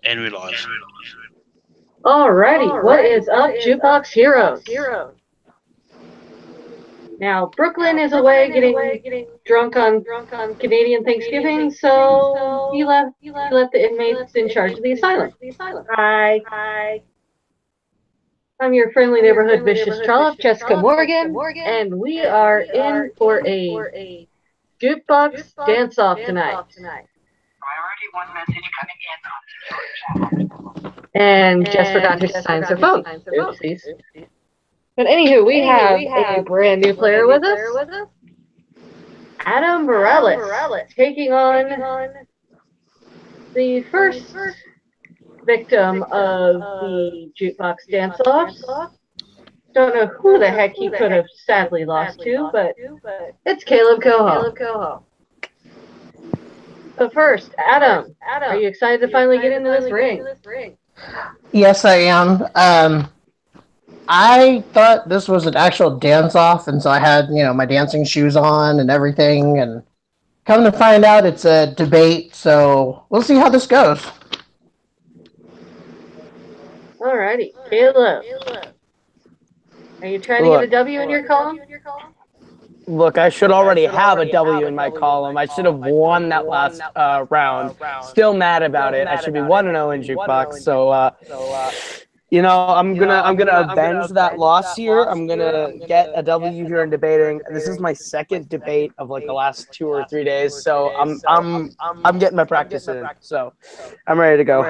And we're live. Alrighty, what is up, Jukebox Heroes? Now, Brooklyn is away getting drunk on Canadian Thanksgiving, so he left the inmates in charge of the asylum. Hi. I'm your friendly neighborhood vicious trollop, Jessica Morgan, and we are in for a Jukebox Dance Off tonight. Priority 1 message coming in on the And Jess forgot to silence her phone. Oopsies. But anywho, we have a brand new player with us. Adam Morales, taking on the first victim of the Jukebox Dance Off. Don't know who the heck he could have sadly lost to, but it's Kaleb Koho. But first, Adam, are you excited to finally get into this ring? Yes, I am. I thought this was an actual dance-off, and so I had, my dancing shoes on and everything, and come to find out it's a debate, so we'll see how this goes. Alrighty, Kaleb. Are you trying to get a W in your column? Look, I should already have a W in my column. I should have won that last round. Still mad about it. I should be 1-0 in Jukebox. So, I'm gonna avenge that loss here. I'm gonna get a W here in debating. This is my second debate of like the last 2 or 3 days. So I'm getting my practice in. So I'm ready to go.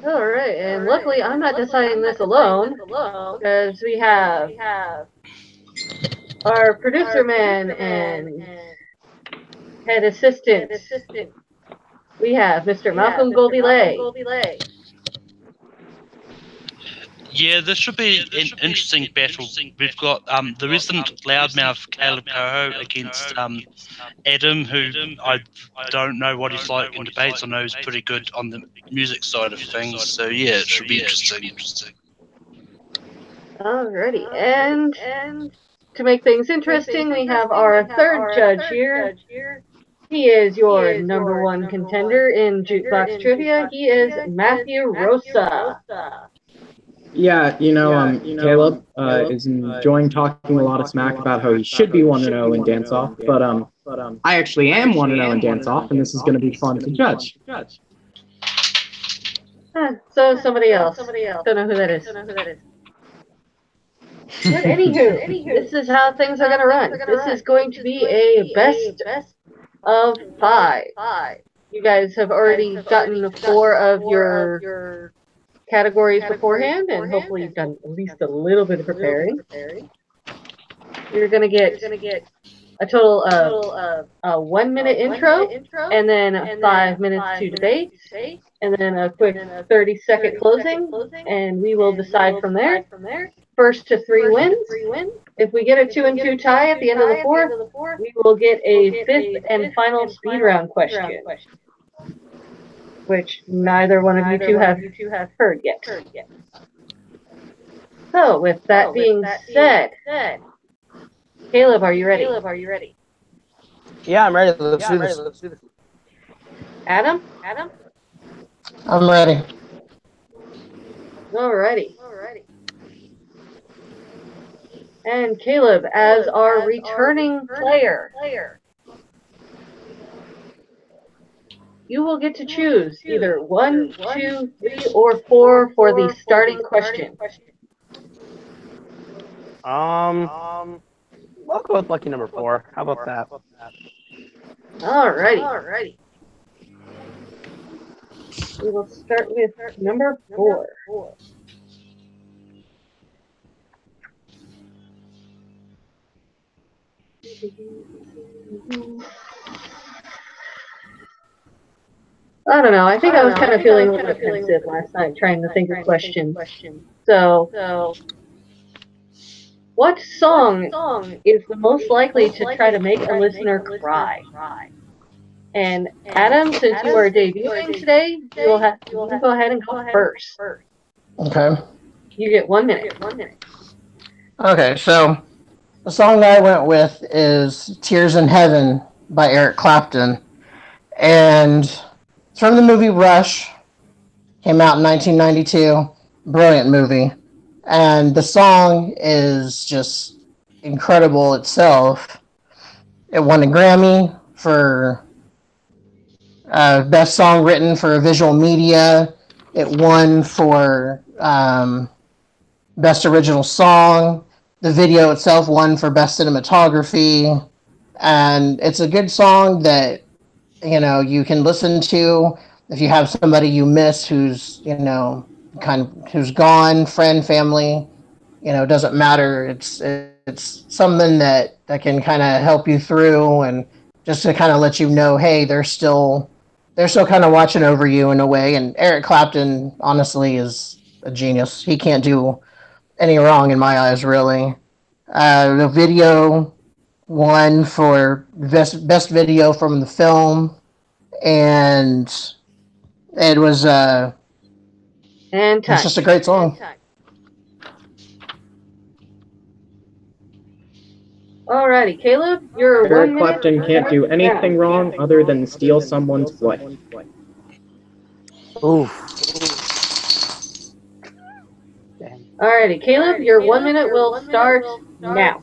All right, and luckily I'm not deciding this alone because we have our producer man and head assistant. We have Mr. Malcolm Goldilay. Yeah, this should be an interesting battle. We've got the resident loudmouth Kaleb Koho against Adam, who I don't know what he's like in debates. I know he's pretty good on the music side of things. So yeah, it should be interesting. Alrighty, and to make things interesting, we have our third judge here. He is your number one contender in Jukebox Trivia. He is Matthew Rosa. Yeah, Kaleb is enjoying talking a lot of smack about how he should be 1-0 in Dance Off, but I actually am 1-0 in Dance Off, and this is going to be fun to judge. So somebody else. Don't know who that is. But anywho, this is how things are going to run. This is going to be a best of 5. You guys have already gotten 4 of your categories beforehand, and hopefully you've done at least a little bit of preparing. You're going to get a total of a 1-minute intro, and then 5 minutes to debate, and then a quick 30-second closing, and we will decide from there. First to 3 wins. If we get a 2-2 tie at the end of the 4th, we will get a 5th and final speed round question, which neither one of you two have heard yet. So, with that being said, Kaleb, are you ready? Yeah, I'm ready. Let's do this. Adam? I'm ready. Alrighty. And Kaleb, as our returning player, you will get to choose either 1, 2, 3, or 4 for the starting question. I'll go with lucky number 4. How about that? Alrighty. We will start with number 4. I don't know. I think I was kind of feeling a little pensive last night trying to think of questions. So, what song is the most likely to try to make a listener cry? And Adam, since you are debuting today, you will go ahead and go first. Okay. You get 1 minute. Okay, so the song that I went with is Tears in Heaven by Eric Clapton. And it's from the movie Rush. Came out in 1992. Brilliant movie. And the song is just incredible itself. It won a Grammy for Best Song Written for a Visual Media. It won for Best Original Song. The video itself won for Best Cinematography. And it's a good song that, you can listen to if you have somebody you miss who's, who's gone, friend, family, doesn't matter. It's something that can kind of help you through, and just to kind of let you know, hey, they're still kind of watching over you in a way. And Eric Clapton, honestly, is a genius. He can't do any wrong in my eyes, really. The video won for best video from the film, and it was it's just a great song. Alrighty, Caleb, you're Eric Clapton can't do anything wrong other than steal someone's wife. Ooh. Alrighty, Caleb, your 1 minute will start now.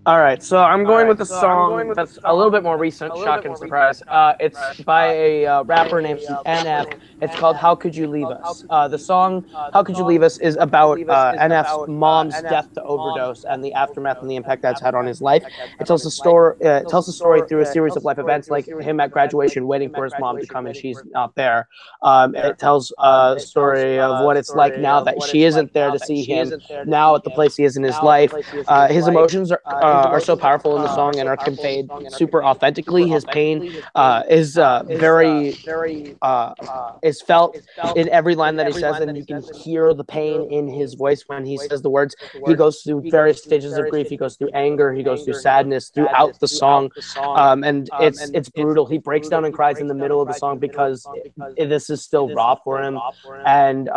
All right, so I'm going with a song that's a little bit more recent, shock and surprise. It's by a rapper named NF. It's called How Could You Leave Us? The song How Could You Leave Us is about NF's mom's death to overdose and the aftermath and the impact that's had on his life. It tells the story through a series of life events, like him at graduation waiting for his mom to come and she's not there. It tells a story of what it's like now that she isn't there to see him, now at the place he is in his life. His emotions are so powerful in the song and are conveyed super authentically. His pain is is felt in every line that he says, and you can hear the pain in his voice when he says the words. He goes through various stages of grief. He goes through anger. He goes through sadness throughout the song, and it's brutal. He breaks down and cries in the middle of the song because this is still raw for him. And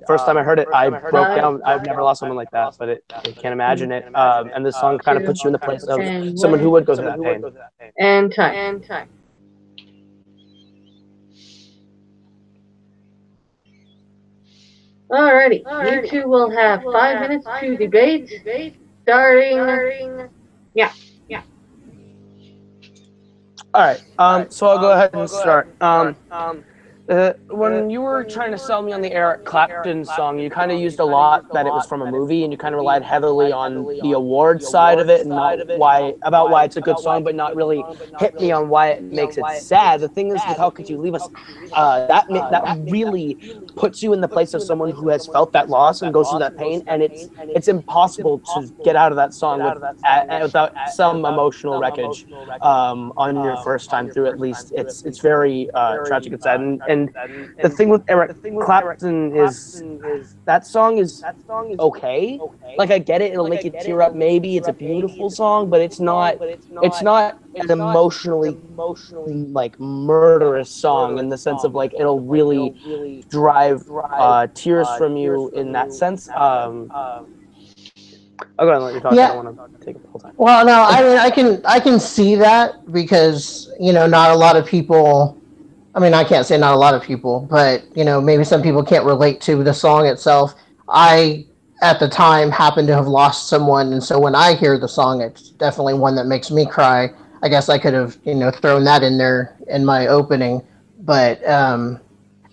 first time I heard it, I broke down. I've never lost someone like that, but I can't imagine it. And this song kind of puts you in the place of someone who would go through that pain. And time. Alrighty, you two will have 5 minutes to debate, starting. Yeah. All right. So I'll go ahead and start. When you were trying to sell me on the Eric Clapton song, you kind of used a lot that it was from a movie, and you kind of relied heavily on the award side of it, and not why it's a good song, but not really hit me on why it makes it sad. The thing is, with How Could You Leave Us, that really puts you in the place of someone who has felt that loss and goes through that pain, and it's impossible to get out of that song without some emotional wreckage on your first time through. At least it's very tragic and sad. And the thing with Eric Clapton is that song is okay. Like, I get it; it'll make you tear up. Maybe it's a beautiful song, but it's not an emotionally like murderous song in the sense of like it'll really drive tears from you in that sense. I'll go ahead and let you talk. Yeah. I don't want to take up the whole time. Well, no, I mean, I can see that because not a lot of people. I mean, I can't say not a lot of people, but, maybe some people can't relate to the song itself. I, at the time, happened to have lost someone, and so when I hear the song, it's definitely one that makes me cry. I guess I could have, thrown that in there in my opening, but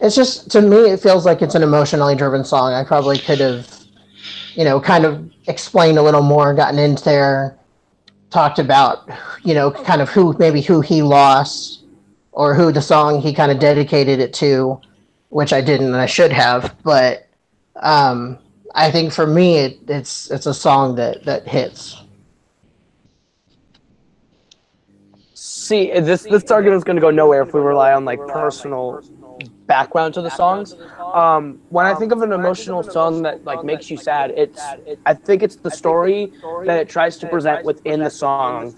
it's just, to me, it feels like it's an emotionally driven song. I probably could have, kind of explained a little more, gotten into there, talked about, kind of who he lost, or who the song he kind of dedicated it to, which I didn't and I should have. But I think for me, it's a song that hits. See, this argument is going to go nowhere if we rely on like personal background to the songs. when I think of an emotional song that like makes you sad, I think it's the story that it tries to present within the song,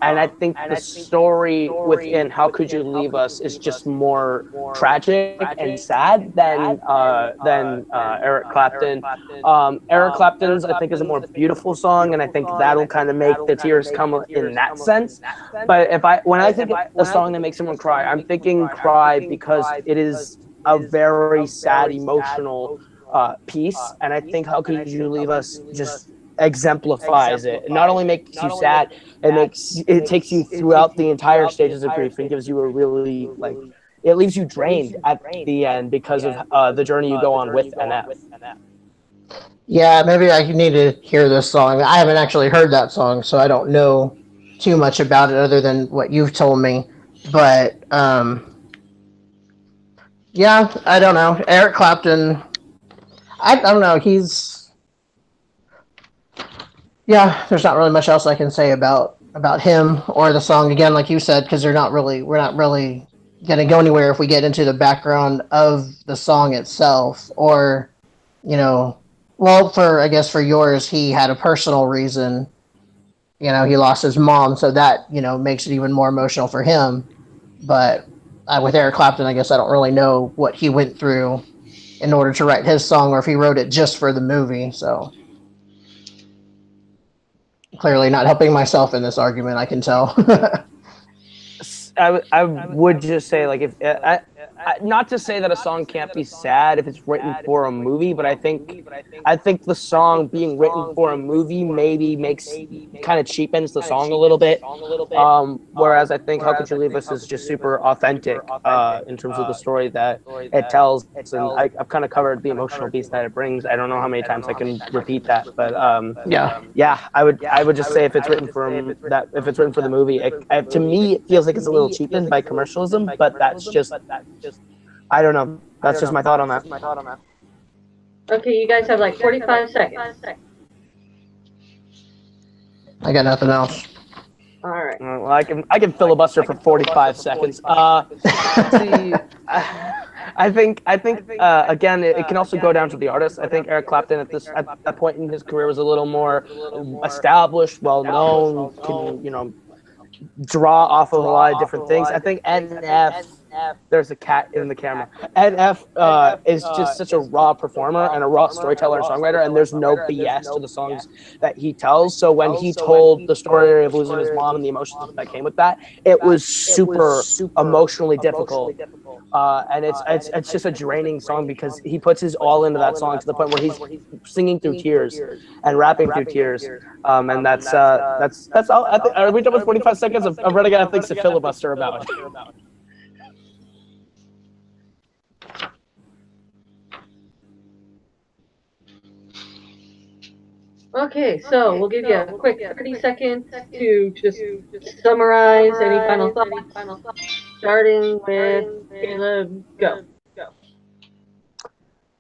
and I think the story within "How Could You Leave Us" is just more tragic and sad than Eric Clapton. Eric Clapton's, I think, is a more beautiful song, and I think that'll kind of make the tears come in that sense. But when I think of a song that makes someone cry, I'm thinking cry because it is a very sad, emotional piece, and I think "How Could You Leave Us" just exemplifies it. It not only makes you sad, it takes you throughout the entire stages of grief and gives you a really it leaves you drained at the end because of the journey you go on with NF. Yeah, maybe I need to hear this song. I haven't actually heard that song, so I don't know too much about it other than what you've told me. But yeah, I don't know. Eric Clapton, I don't know. There's not really much else I can say about him or the song, again, like you said, because we're not really going to go anywhere if we get into the background of the song itself, or, well, I guess for yours, he had a personal reason. He lost his mom, so that, makes it even more emotional for him. But with Eric Clapton, I guess I don't really know what he went through in order to write his song, or if he wrote it just for the movie. So clearly not helping myself in this argument, I can tell. I would just say, like, not to say that a song can't be sad if it's written for a movie, but I think the song being written for a movie maybe kind of cheapens the song a little bit. Whereas I think "How Could You Leave Us" is just super authentic in terms of the story that it tells, and I've kind of covered the emotional piece that it brings. I don't know how many times I can repeat that, but I would just say if it's written for the movie, to me it feels like it's a little cheapened by commercialism, but that's just I don't know. That's just my thought on that. Okay, you guys have like 45 seconds. I got nothing else. All right. Well, I can filibuster for 45 seconds. Let's see. I think again, it can also go down to the artist. I think Eric Clapton at that point in his career was a little more established, well known, can draw off of a lot of different things. I think NF, there's a cat in the camera. NF is just such a raw performer and a raw storyteller and songwriter, and there's no BS to the songs that he tells. So when he told the story of losing his mom and the emotions that came with that, it was super emotionally difficult. And it's just a draining song because he puts his all into that song to the point where he's singing through tears and rapping through tears. And that's all. Are we done with 45 seconds? I'm running out of things to filibuster about. Okay, so we'll give you a quick 30 seconds to just summarize any final thoughts. Starting with Caleb, go.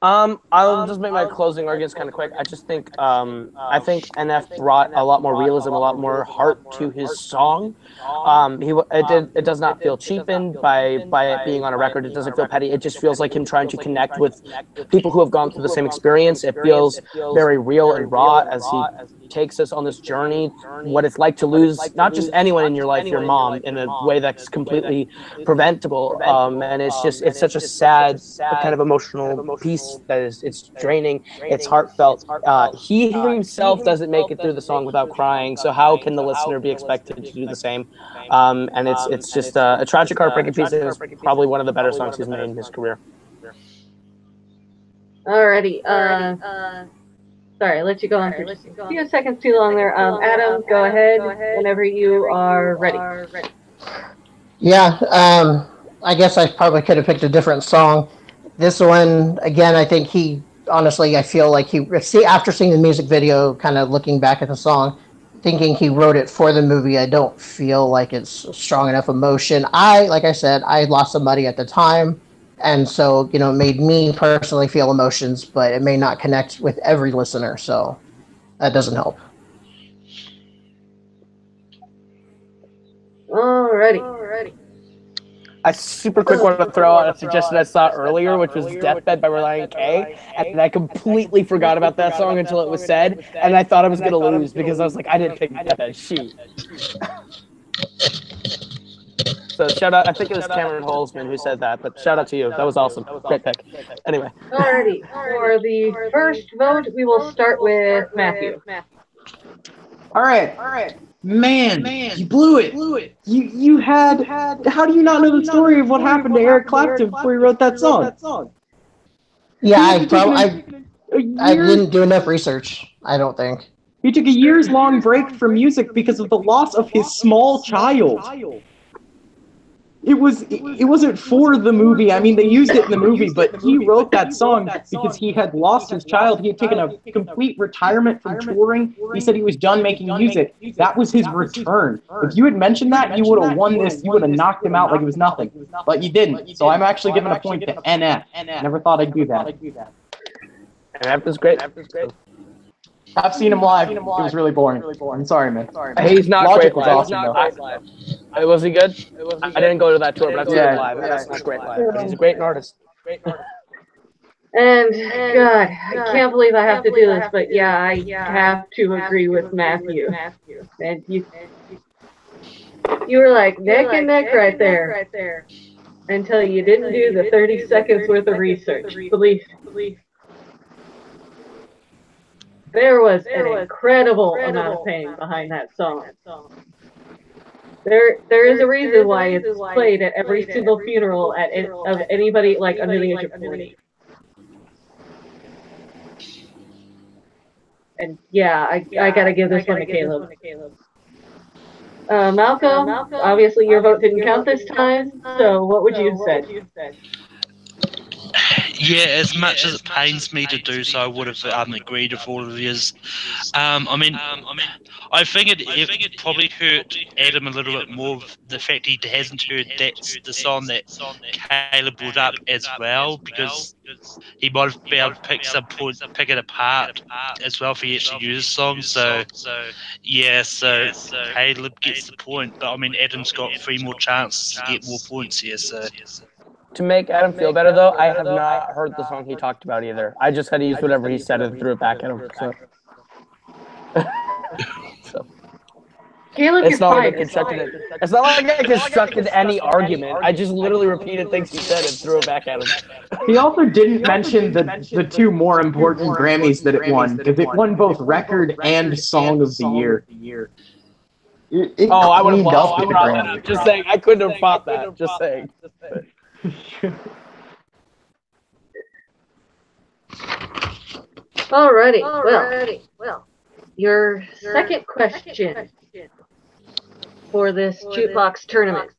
I'll just make my closing arguments kind of quick. I just think I think NF brought a lot more realism, a lot more heart to his song. It does not feel cheapened by it being on a record. It doesn't feel petty. It just feels like him trying to connect with people who have gone through the same experience. It feels very real and raw as he takes us on this journey, what it's like to lose not just anyone in your life, your mom, in a way that's completely preventable. And it's such a sad kind of emotional piece that it's draining, it's heartfelt. He himself doesn't make it through the song without crying, so how can the listener be expected to do the same? And it's just a tragic, heartbreaking piece, and it's probably one of the better songs he's made in his career. Alrighty. Sorry, I let you go on for just a few seconds too long there. Adam, go ahead whenever you are ready. Yeah, I guess I probably could have picked a different song. This one, again, I think I feel like after seeing the music video, kind of looking back at the song, thinking he wrote it for the movie, I don't feel like it's strong enough emotion. Like I said, I lost somebody at the time. And so, it made me personally feel emotions, but it may not connect with every listener, so that doesn't help. Alrighty. I super quick want to throw out a suggestion I saw earlier, which was Deathbed by Relient K, and I completely forgot about that song until it was said, and I thought I was going to lose because I was like, I didn't pick Deathbed. Shoot. So shout out, I think it was Cameron Holzman who said that, but shout out to you. That was awesome. Great pick. Anyway. Alrighty. For the first vote, we will start with Matthew. All right. Man, you blew it. You had. How do you not know the story of what happened to Eric Clapton before he wrote that song? Yeah, I didn't do enough research, I don't think. He took a years-long break from music because of the loss of his small child. It wasn't for the movie. I mean, they used it in the movie, but he wrote that song because he had lost his child. He had taken a complete retirement from touring. He said he was done making music. That was his return. If you had mentioned that, you would have won this. You would have knocked him out like it was nothing. But you didn't. So I'm actually giving a point to NF. Never thought I'd do that. NF is great. I've seen him live. It was really boring. I'm sorry, man. He's not Logic great was live. awesome, though. Was he good? I didn't go to that tour, but I've seen him live. That's not great live. He's a great artist. And God, I can't believe I have to do this, but yeah, I have to agree with Matthew. And you were like neck and neck right there until you didn't do the 30 seconds worth of research. Believe. There was an incredible amount of pain behind that song. There is a reason why it's played at every single funeral of anybody like under the age of 40. And yeah, I gotta give this one to Caleb. Malcolm, obviously your vote didn't count this time, so what would you have said? Yeah, as much as it pains me to do so, I would have agreed with all of yours. I mean, I think it probably hurt Adam a little bit more the fact he hasn't heard the song that Caleb brought up as well, because he might have been able to pick it apart as well if he actually used the song. So Caleb gets the point, but I mean Adam's got 3 more chances to get more points here. So. To make Adam feel better, though, I have not heard the song he talked about either. I just had to use whatever he said and threw it back at him. So. Caleb, it's not like I constructed any argument. I just literally repeated things he said and threw it back at him. He also didn't mention the 2 more important Grammys that it won, because it won both Record and Song of the Year. I would have lost. Just saying, I couldn't have fought that. Just saying. Alrighty. Well, your second question for this Jukebox tournament.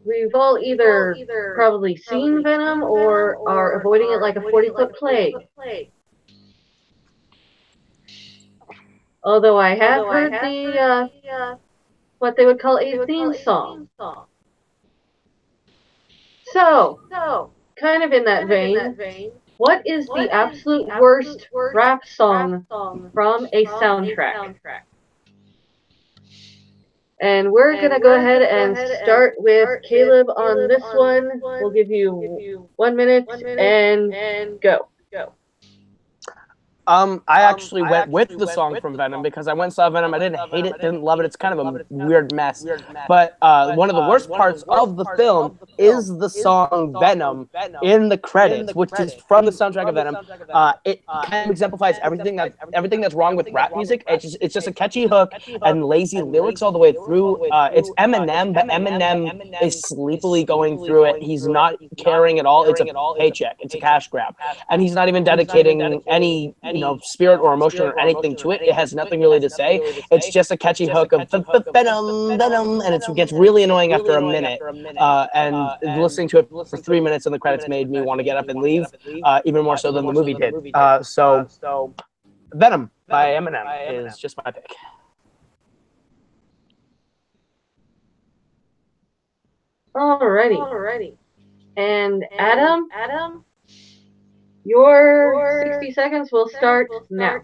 We've all either probably seen Venom or are avoiding it like a 40-foot plague. Although I have heard the what they would call a theme song. So, kind of in that vein, what is the absolute worst rap song from a soundtrack? And we're going to go ahead and start with Caleb on this one. We'll give you 1 minute and go. I actually went with the song from Venom because I went and saw Venom. I didn't hate it, didn't love it. It's kind of a weird mess. But one of the worst parts of the film is the song Venom in the credits, which is from the soundtrack of Venom. It kind of exemplifies everything that's wrong with rap music. It's just a catchy hook and lazy lyrics all the way through. It's Eminem, but Eminem is sleepily going through it. He's not caring at all. It's a paycheck. It's a cash grab. And he's not even dedicating any spirit or emotion or anything to it. It has nothing really to say. It's just a catchy hook of Venom, and it gets really annoying after a minute. And listening to it for 3 minutes in the credits made me want to get up and leave, even more so than the movie did. So Venom by Eminem is just my pick. Alrighty. And Adam? Your 60 seconds will start now.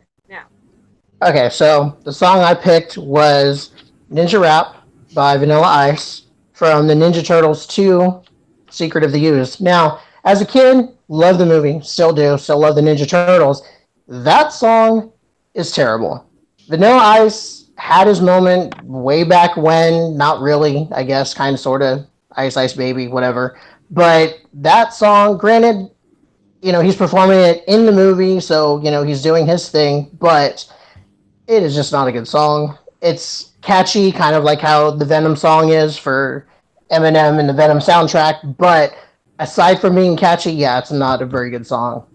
Okay, so the song I picked was Ninja Rap by Vanilla Ice from the Ninja Turtles 2 Secret of the Ooze. Now, as a kid, love the movie, still do, still love the Ninja Turtles. That song is terrible. Vanilla Ice had his moment way back when, not really, I guess, kind of, sort of, Ice Ice Baby, whatever. But that song, granted, he's performing it in the movie, so, he's doing his thing, but it is just not a good song. It's catchy, kind of like how the Venom song is for Eminem and the Venom soundtrack, but aside from being catchy, yeah, it's not a very good song.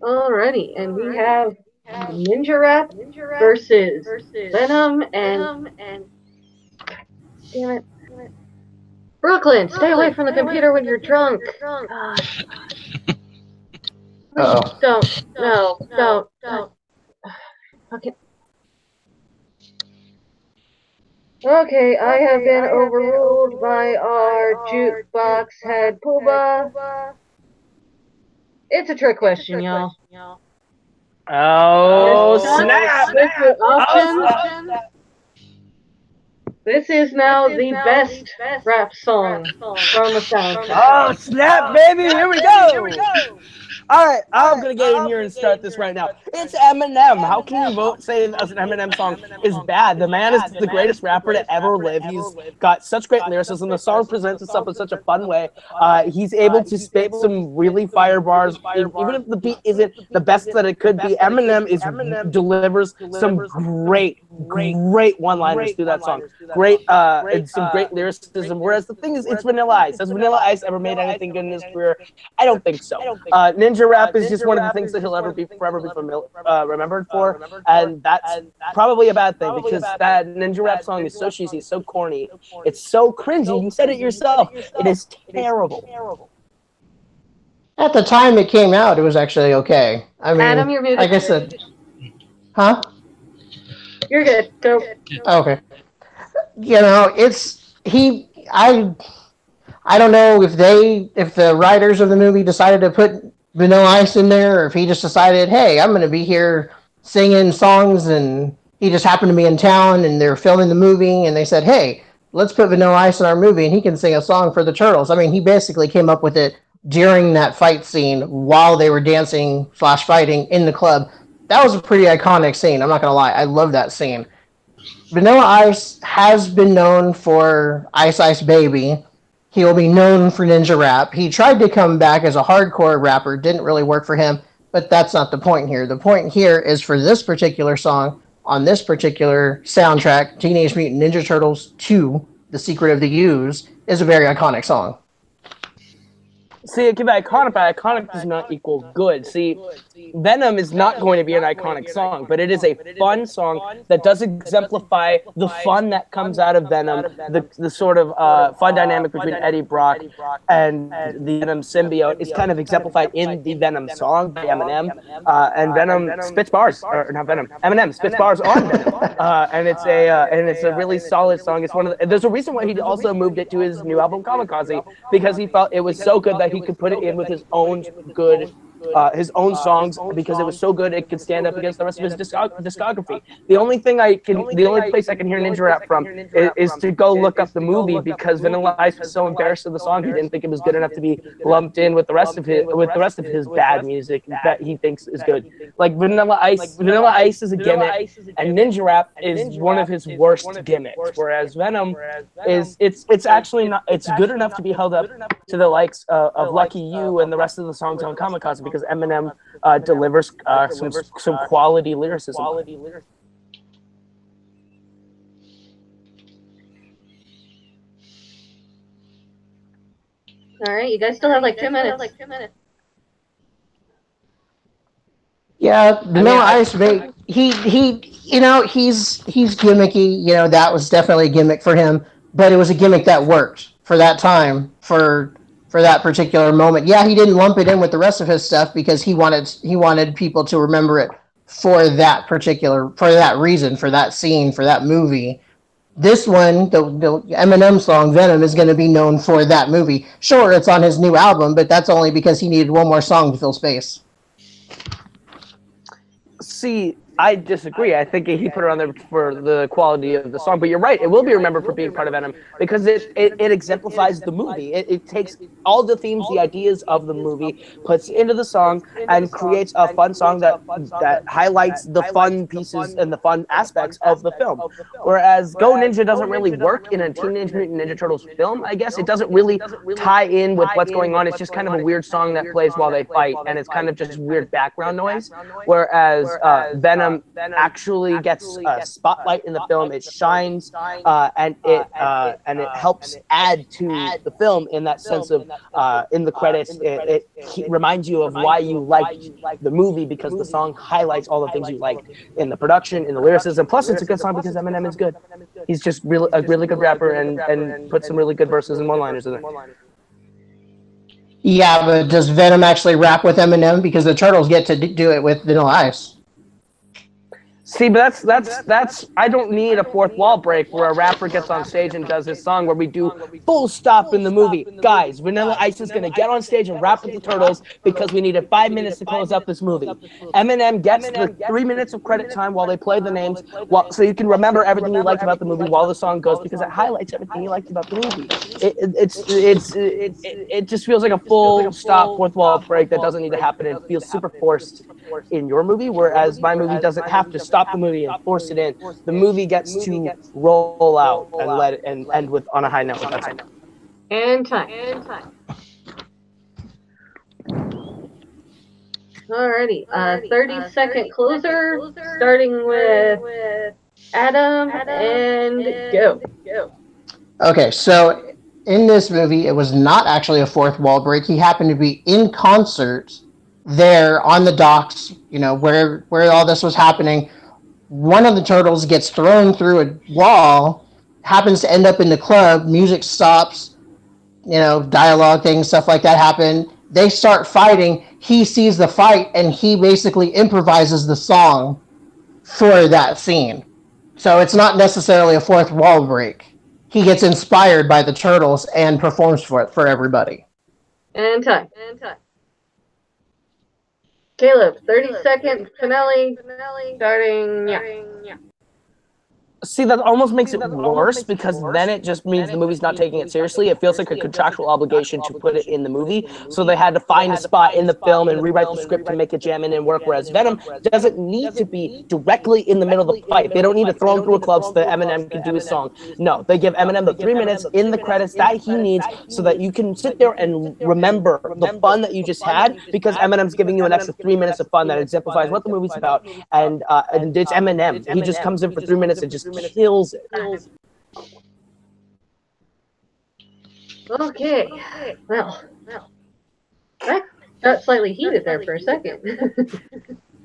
Alrighty, and we have Ninja Rap versus Venom and damn it. Brooklyn, stay away from the computer when you're drunk. Uh-oh. Don't. Okay. Okay, I have been overruled by our jukebox head Pooba. It's a trick question, y'all. Oh, snap! This is now the best rap song from the soundtrack. Oh, snap, baby! Here we go! All right, I'm going to get in here and start this right now. It's Eminem. How can you say an Eminem song is bad? The man is the greatest rapper to ever live. He's got such great lyricism. The song presents itself in such a fun way. He's able to spit some really fire bars. Even if the beat isn't the best that it could be, Eminem delivers some great one-liners through that song. And some great lyricism. Whereas the thing is, it's Vanilla Ice. Has Vanilla Ice ever made anything good in his career? I don't think so. Ninja Rap is just one of the things that he'll forever be remembered for, and that's probably a bad thing because that Ninja Rap song is so cheesy, so corny, it's so cringy. You said it yourself. It is terrible. At the time it came out, it was actually okay. I mean, Adam, you're muted. like I said, huh? You're good. Go. Okay. I don't know if the writers of the movie decided to put Vanilla Ice in there, or if he just decided, hey, I'm going to be here singing songs, and he just happened to be in town, and they're filming the movie, and they said, hey, let's put Vanilla Ice in our movie, and he can sing a song for the Turtles. I mean, he basically came up with it during that fight scene while they were dancing / fighting in the club. That was a pretty iconic scene, I'm not going to lie. I love that scene. Vanilla Ice has been known for Ice Ice Baby. He will be known for Ninja Rap. He tried to come back as a hardcore rapper. Didn't really work for him, but that's not the point here. The point here is for this particular song, on this particular soundtrack, Teenage Mutant Ninja Turtles 2, The Secret of the Ooze, is a very iconic song. See, it can be iconic, but iconic does not equal good. See, Venom is not going to be an iconic song, but it is a fun song that does exemplify the fun that comes out of Venom, the sort of fun dynamic between Eddie Brock and the Venom symbiote is kind of exemplified in the Venom song by Eminem, and Venom spits bars, or not Venom, Eminem spits bars on Venom, and it's a really solid song. It's one of there's a reason why he also moved it to his new album Kamikaze, because he felt it was so good that he could put it in with his own songs, because it was so good it could stand up against the rest of his discography. The only place I can hear Ninja Rap from is to go look up the movie, because Vanilla Ice was so embarrassed of the song he didn't think it was good enough to be lumped in with the rest of his bad music that he thinks is good. Like Vanilla Ice is a gimmick, and Ninja Rap is one of his worst gimmicks. Whereas Venom it's actually not, it's good enough to be held up to the likes of Lucky You and the rest of the songs on Kamikaze, because Eminem delivers some quality lyricism. All right, you guys still have like 2 minutes. Yeah, Vanilla Ice, he's gimmicky. That was definitely a gimmick for him, but it was a gimmick that worked for that time, for that particular moment. Yeah, he didn't lump it in with the rest of his stuff because he wanted people to remember it for that reason, for that scene, for that movie. This one, the Eminem song Venom, is going to be known for that movie. Sure, it's on his new album, but that's only because he needed one more song to fill space. See, I disagree. I think he put it on there for the quality of the song. But you're right. It will be remembered for being part of Venom because it exemplifies the movie. It takes all the themes, the ideas of the movie, puts into the song, and creates a fun song that highlights the fun pieces and the fun aspects of the film. Whereas Go Ninja doesn't really work in a Teenage Mutant Ninja Turtles film, I guess. It doesn't really tie in with what's going on. It's just kind of a weird song that plays while they fight, and it's kind of just weird background noise. Whereas Venom actually gets a spotlight in the film. It shines, and it helps add to the film in that sense of in the credits. It reminds you of why you liked the movie because the song highlights all the things you liked in the production, in the lyricism. Plus, it's a good song because Eminem is good. He's just a really good rapper and put some really good verses and one-liners in there. Yeah, but does Venom actually rap with Eminem? Because the Turtles get to do it with Vanilla Ice. See, but that's I don't need a fourth wall break where a rapper gets on stage and does his song where we do full stop in the movie. Guys, Vanilla Ice is going to get on stage and rap with the Turtles because we needed 5 minutes to close up this movie. Eminem gets the 3 minutes of credit time while they play the names, so you can remember everything you liked about the movie while the song goes because it highlights everything you liked about the movie. It just feels like a full stop fourth wall break that doesn't need to happen. It feels super forced in your movie, whereas my movie doesn't have to stop the movie and force it in. The movie gets to roll out and let it and end with on a high note. That's it. And time. Alrighty, 30-second closer, starting with Adam, and go. Okay, so in this movie, it was not actually a fourth wall break. He happened to be in concert there on the docks, where all this was happening. One of the Turtles gets thrown through a wall, happens to end up in the club, music stops, dialogue things, stuff like that happen. They start fighting. He sees the fight, and he basically improvises the song for that scene. So it's not necessarily a fourth wall break. He gets inspired by the Turtles and performs for it for everybody. And time. Caleb, 30-second finale, starting now. See, that almost makes it worse because then it just means the movie's not taking it seriously. It feels like a contractual obligation to put it in the movie. So they had to find a spot in the film and rewrite the script to make it jam in and work. Whereas Venom doesn't need to be directly in the middle of the fight. They don't need to throw him through a club so that Eminem can do his song. No, they give Eminem the 3 minutes in the credits that he needs so that you can sit there and remember the fun that you just had because Eminem's giving you an extra 3 minutes of fun that exemplifies what the movie's about. And it's Eminem. He just comes in for 3 minutes and just kills it. Okay. Well, that got slightly heated there for a second.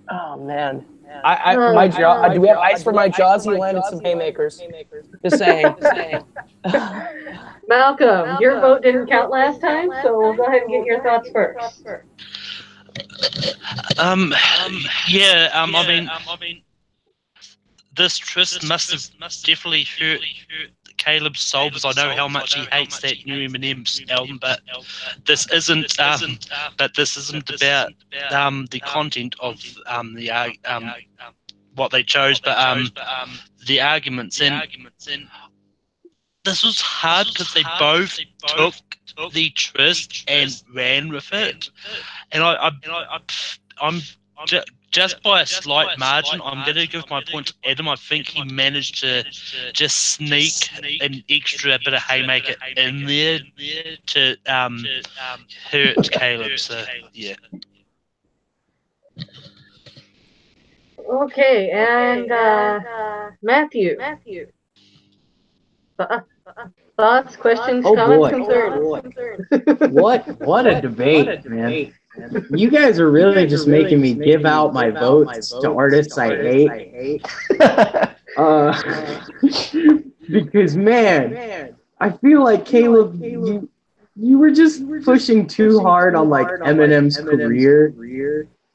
Oh man. My jaw. Do we have ice for my jaws? He landed some haymakers. Just saying. Malcolm, your vote didn't count last time, so we'll go ahead and get your thoughts first. I mean, this twist must have definitely hurt Caleb's soul because I know how much he hates that new Eminem's album. But this isn't. This isn't about the content of what they chose, but the arguments. And this was hard because they both took the twist and ran with it, and I'm. Just by a slight margin, I'm going to give my point to Adam. I think he managed to just sneak an extra bit of haymaker in there to hurt Caleb. So, yeah. Okay, and Matthew. Thoughts, questions, comments, concerns? What a debate, man. You guys are really just making me give out my votes to artists I hate. Because, man, I feel like, Caleb, you were just pushing too hard on, like, Eminem's career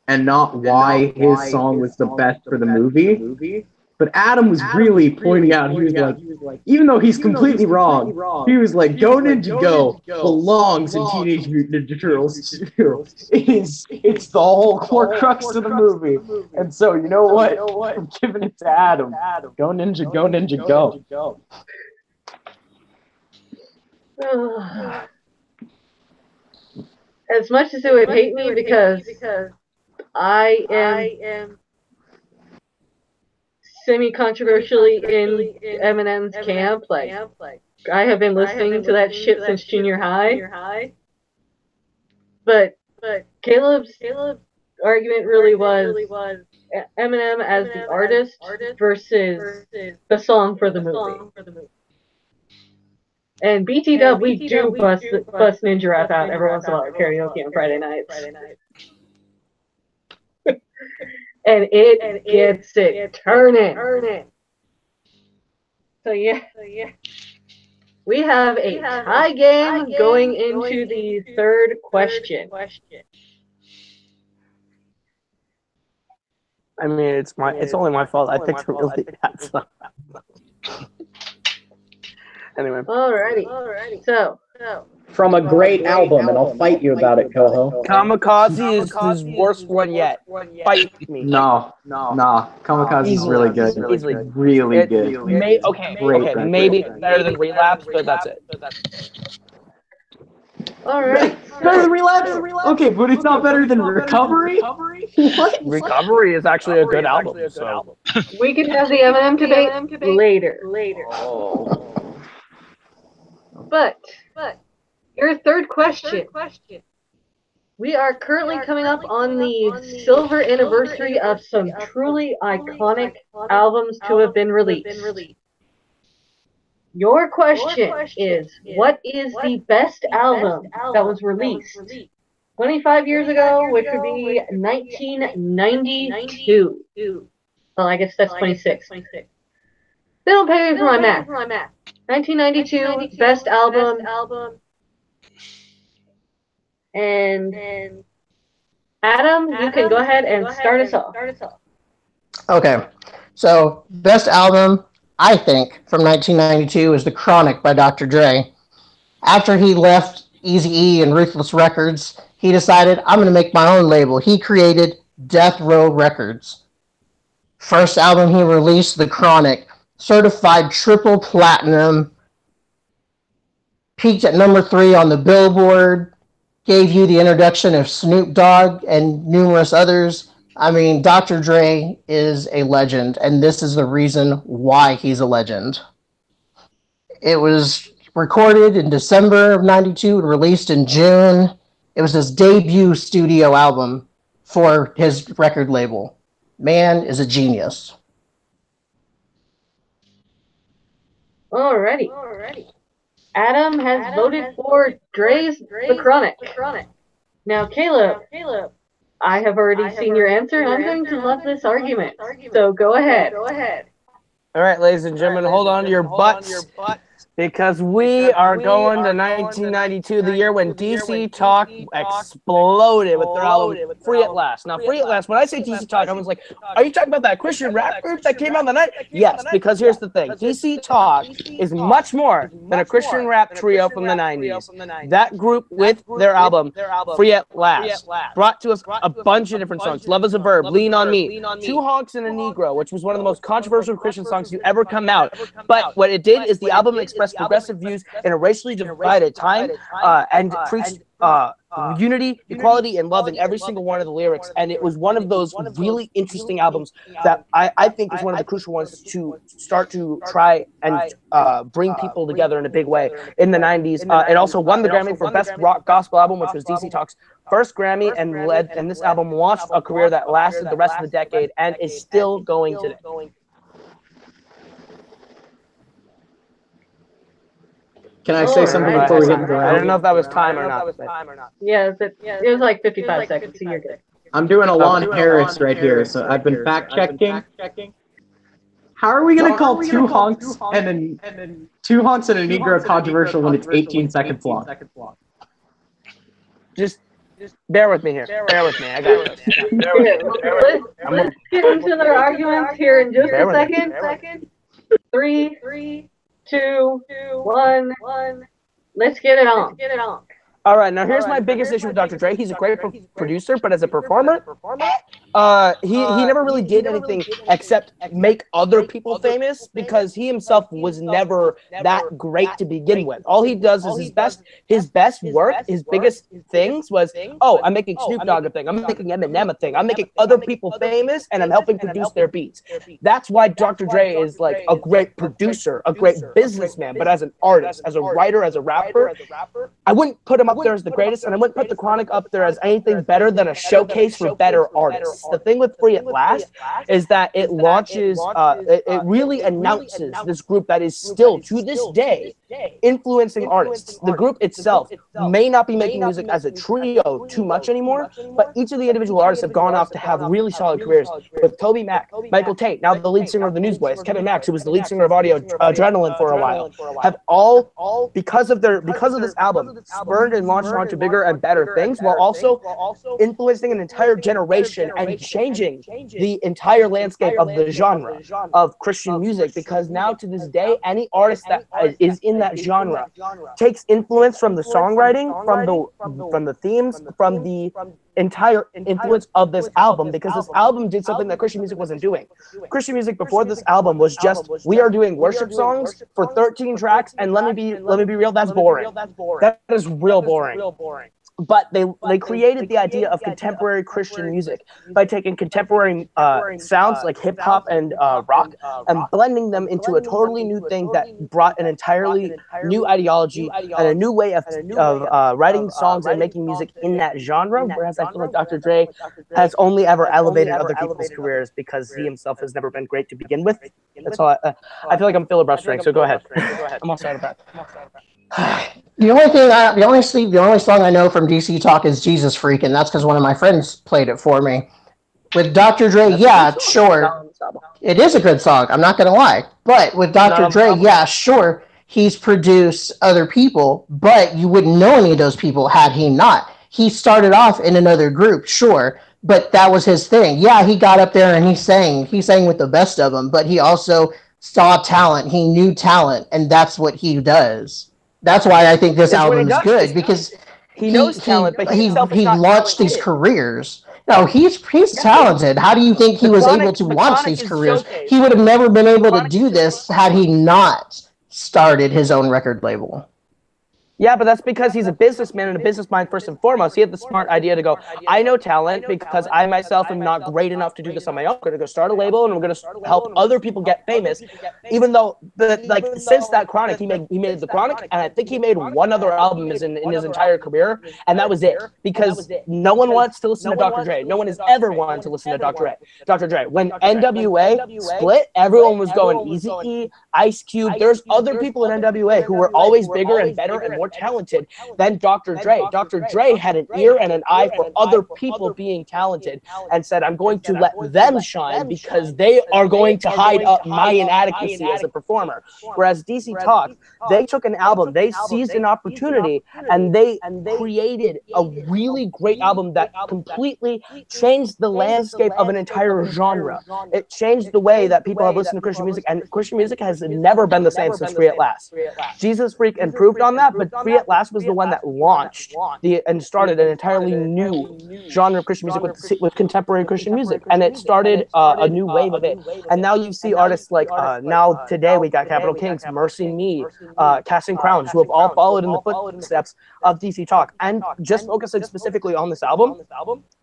and not why his song was the best for the movie. But Adam was really pointing out, he was like, even though he's completely wrong, he was like, Go Ninja Go belongs in Teenage Mutant Ninja Turtles 2. It's the whole core crux of the movie. And so, you know what? I'm giving it to Adam. Go Ninja, go Ninja, go. As much as it would hate me because I am semi-controversially in Eminem's camp, like I have been listening to that shit since junior high. But Caleb's argument really was Eminem as the artist versus the song for the movie. And BT Dub, we do bust Ninja Rap out every once in a while at karaoke on Friday nights. And it gets it turning. So yeah. We have a tie game going into the third question. I mean, it's only my fault. I picked a really bad song. Anyway. Alrighty. So. From a great album, and I'll fight you about it, Koho. Kamikaze is his worst one yet. Fight me. No. Kamikaze is really good. Easily. Really good. Okay, maybe better than Relapse, but that's it. Alright. Better than Relapse? Okay, but it's not better than Recovery? What? Recovery is actually a good album. So. We can have the Eminem debate later. Oh. But your third question. We are currently coming up on the silver anniversary of some truly iconic albums to have been released. Your question is, what is the best album that was released 25 years ago, which would be 1992? Well, I guess that's 26. They don't pay me for my math. 1992, best album. And Adam, you can go ahead and start us off. Okay, so best album, I think, from 1992 is The Chronic by Dr. Dre. After he left Eazy-E and Ruthless Records, he decided, I'm going to make my own label. He created Death Row Records. First album he released, The Chronic, certified triple platinum, peaked at number 3 on the Billboard, gave you the introduction of Snoop Dogg and numerous others. I mean, Dr. Dre is a legend, and this is the reason why he's a legend. It was recorded in December of 92 and released in June. It was his debut studio album for his record label. Man is a genius. Alrighty. Adam has voted for Dre's The Chronic. Now, Caleb, I have already seen your answer, and I'm going to love this argument. So go ahead. All right, ladies and gentlemen, hold on to your butts. Because we are going to 1992, the year when DC Talk exploded with their album Free at Last. Now, Free at Last, when I say DC Talk, I was like, are you talking about that Christian rap group that came out the night? Yes, because here's the thing. DC Talk is much more than a Christian rap trio from the 90s. That group with their album Free at Last brought to us a bunch of different songs. Love is a Verb, Lean on Me, Two Honks and a Negro, which was one of the most controversial Christian songs to ever come out. But what it did is the album expressed progressive views in a racially divided time and preached unity, equality, and love in every single one of the lyrics. And it was one of those really interesting albums that I think is one of the crucial ones to start to try and bring people together in a big way in the 90s. It also won the Grammy for Best Rock Gospel Album, which was DC Talk's first Grammy, and this album launched a career that lasted the rest of the decade and is still going today. Can I say something before we get into I don't know if that was time or not. Yeah, it was like 55 seconds, so you're good. I'm doing a Lon Harris right here, so I've been fact-checking. How are we going to call Two Honks and a Negro controversial when it's 18 seconds long? Just bear with me here. Bear with me. I got this. Let's get into their arguments here in just a second. 3, 2, 1. Let's get it on. All right, now here's my biggest issue with Dr. Dre. He's a great producer, but as a performer, he never really did anything except make other people famous because he himself was never that great to begin with. All he does is his best work, his biggest things was, oh, I'm making Snoop Dogg a thing, I'm making Eminem a thing, I'm making other people famous, and I'm helping produce their beats. That's why Dr. Dre is like a great producer, a great businessman, but as an artist, as a writer, as a rapper, I wouldn't put him up there as the greatest, and I wouldn't put the Chronic up there as anything better than a showcase for better artists. The thing with Free at Last is that it launches, it really announces this group that is still, to this day, influencing artists. The group itself may not be making music as a trio too much anymore, but each of the individual artists have gone off to have really solid careers. With Toby Mac, Michael Tate, now the lead singer of the Newsboys, Kevin Max, who was the lead singer of Audio Adrenaline for a while, have all, because of this album, spurned and launched onto bigger and better things, while also influencing an entire generation and changing the entire landscape of the genre of Christian music. Because now to this day, any artist that is in that genre takes influence from the songwriting, from the themes, from the entire influence of this album, because this album did something that Christian music wasn't doing. Christian music before this album was just, we are doing worship songs for 13 tracks, and let me be real, that's boring. That is real boring. But they created the idea of contemporary Christian music by taking contemporary sounds like hip hop and rock and blending them into a totally new thing that brought an entirely new ideology and a new way of writing songs and making music in that genre. Whereas I feel like Dr. Dre has only ever elevated other people's careers because he himself has never been great to begin with. That's all. I feel like I'm filibustering, so go ahead. I'm all out of breath. The only song I know from DC Talk is Jesus Freak, and that's because one of my friends played it for me. With Dr. Dre, yeah, sure, it is a good song. I'm not gonna lie, but with Dr. Dre, yeah, sure, he's produced other people, but you wouldn't know any of those people had he not. He started off in another group, sure, but that was his thing. Yeah, he got up there and he sang with the best of them, but he also saw talent. He knew talent, and that's what he does. That's why I think this album is good, because he knows talent, but he launched these careers. No, he's talented. How do you think he was able to launch these careers? He would have never been able to do this had he not started his own record label. Yeah, but that's because he's a businessman and a business mind first and foremost. He had the smart idea to go, I know talent because I myself am not great enough to do this on my own. I'm going to go start a label and I'm going to help other people get famous. Even though, since that Chronic, he made the Chronic, and I think he made one other album in his entire career, and that was it. Because no one wants to listen to Dr. Dre. No one has ever wanted to listen to Dr. Dre. When NWA split, everyone was going Eazy-E, Ice Cube. There's other people in NWA who were always bigger and better and more talented than Dr. Dre. Dr. Dre had an ear and an eye for other people being talented and said, I'm going to let them shine because they are going to hide up my inadequacy as a performer. Whereas DC Talk, they took an album, they seized an opportunity, and they created a really great album that completely changed the landscape of an entire genre. It changed the way that people have listened to Christian music, and Christian music has never been the same since Free at Last. Jesus Freak improved on that, but Free at Last was the one that launched and started an entirely new genre of Christian music with contemporary Christian music, and it started a new wave of it. And now you see artists like now today we got Capital Kings, Mercy Me, Casting Crowns, who have all followed in the footsteps of DC Talk. And just focusing specifically on this album,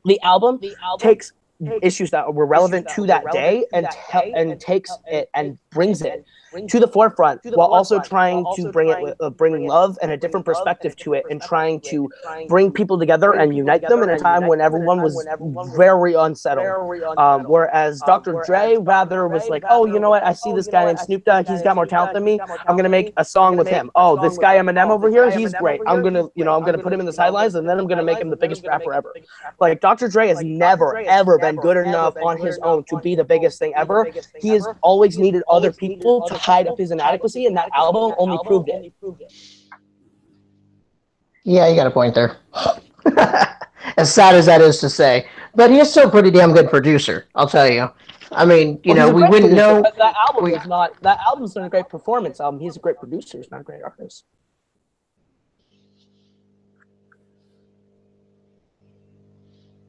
the album takes issues that were relevant to that day and takes it and brings it to the forefront, while also trying to bring love and a different perspective to it, and trying to bring people together and unite them in a time when everyone was very unsettled. Whereas Dr. Dre rather was like, oh, you know what? I see this guy named Snoop Dogg. He's got more talent than me. I'm gonna make a song with him. Oh, this guy Eminem over here, he's great. I'm gonna put him in the sidelines, and then I'm gonna make him the biggest rapper ever. Like, Dr. Dre has never ever been good enough on his own to be the biggest thing ever. He has always needed other people to hide up his inadequacy, and that album only proved it. Yeah, you got a point there. as sad as that is to say. But he is still a pretty damn good producer, I'll tell you. I mean, you know, we wouldn't know. That album is not. That album's not a great performance album. He's a great producer. He's not a great artist.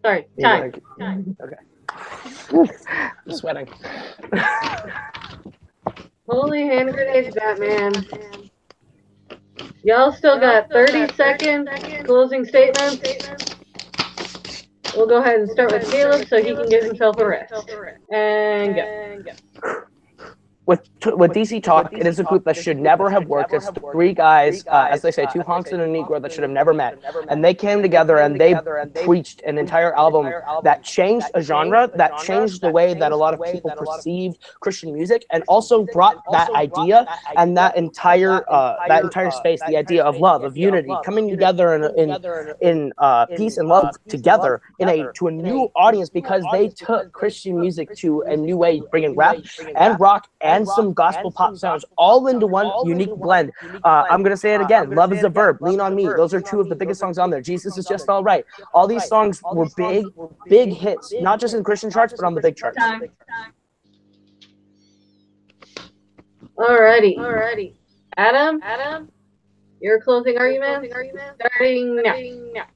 Sorry, time. Okay. I'm sweating. Holy hand grenades, Batman. Y'all still got 30 seconds closing statements. We'll go ahead and start with Caleb so he can give himself a rest. And go. With DC Talk, it is a group that should never have worked. It's three guys, as they say, two honks and a Negro that should have never met. And they came together and they preached an entire album that changed a genre, that changed the way that a lot of people perceived Christian music, and also brought that idea and that entire space, the idea of love, of unity, coming together in peace and love together to a new audience, because they took Christian music to a new way, bringing rap and rock and some gospel pop sounds all into one unique blend. I'm going to say it again. Love is a Verb, Lean on Me. Those are two of the biggest songs on there. Jesus is Just All Right. All these songs were big hits, not just in Christian charts, but on the big charts. Alrighty. Adam, your closing argument starting now.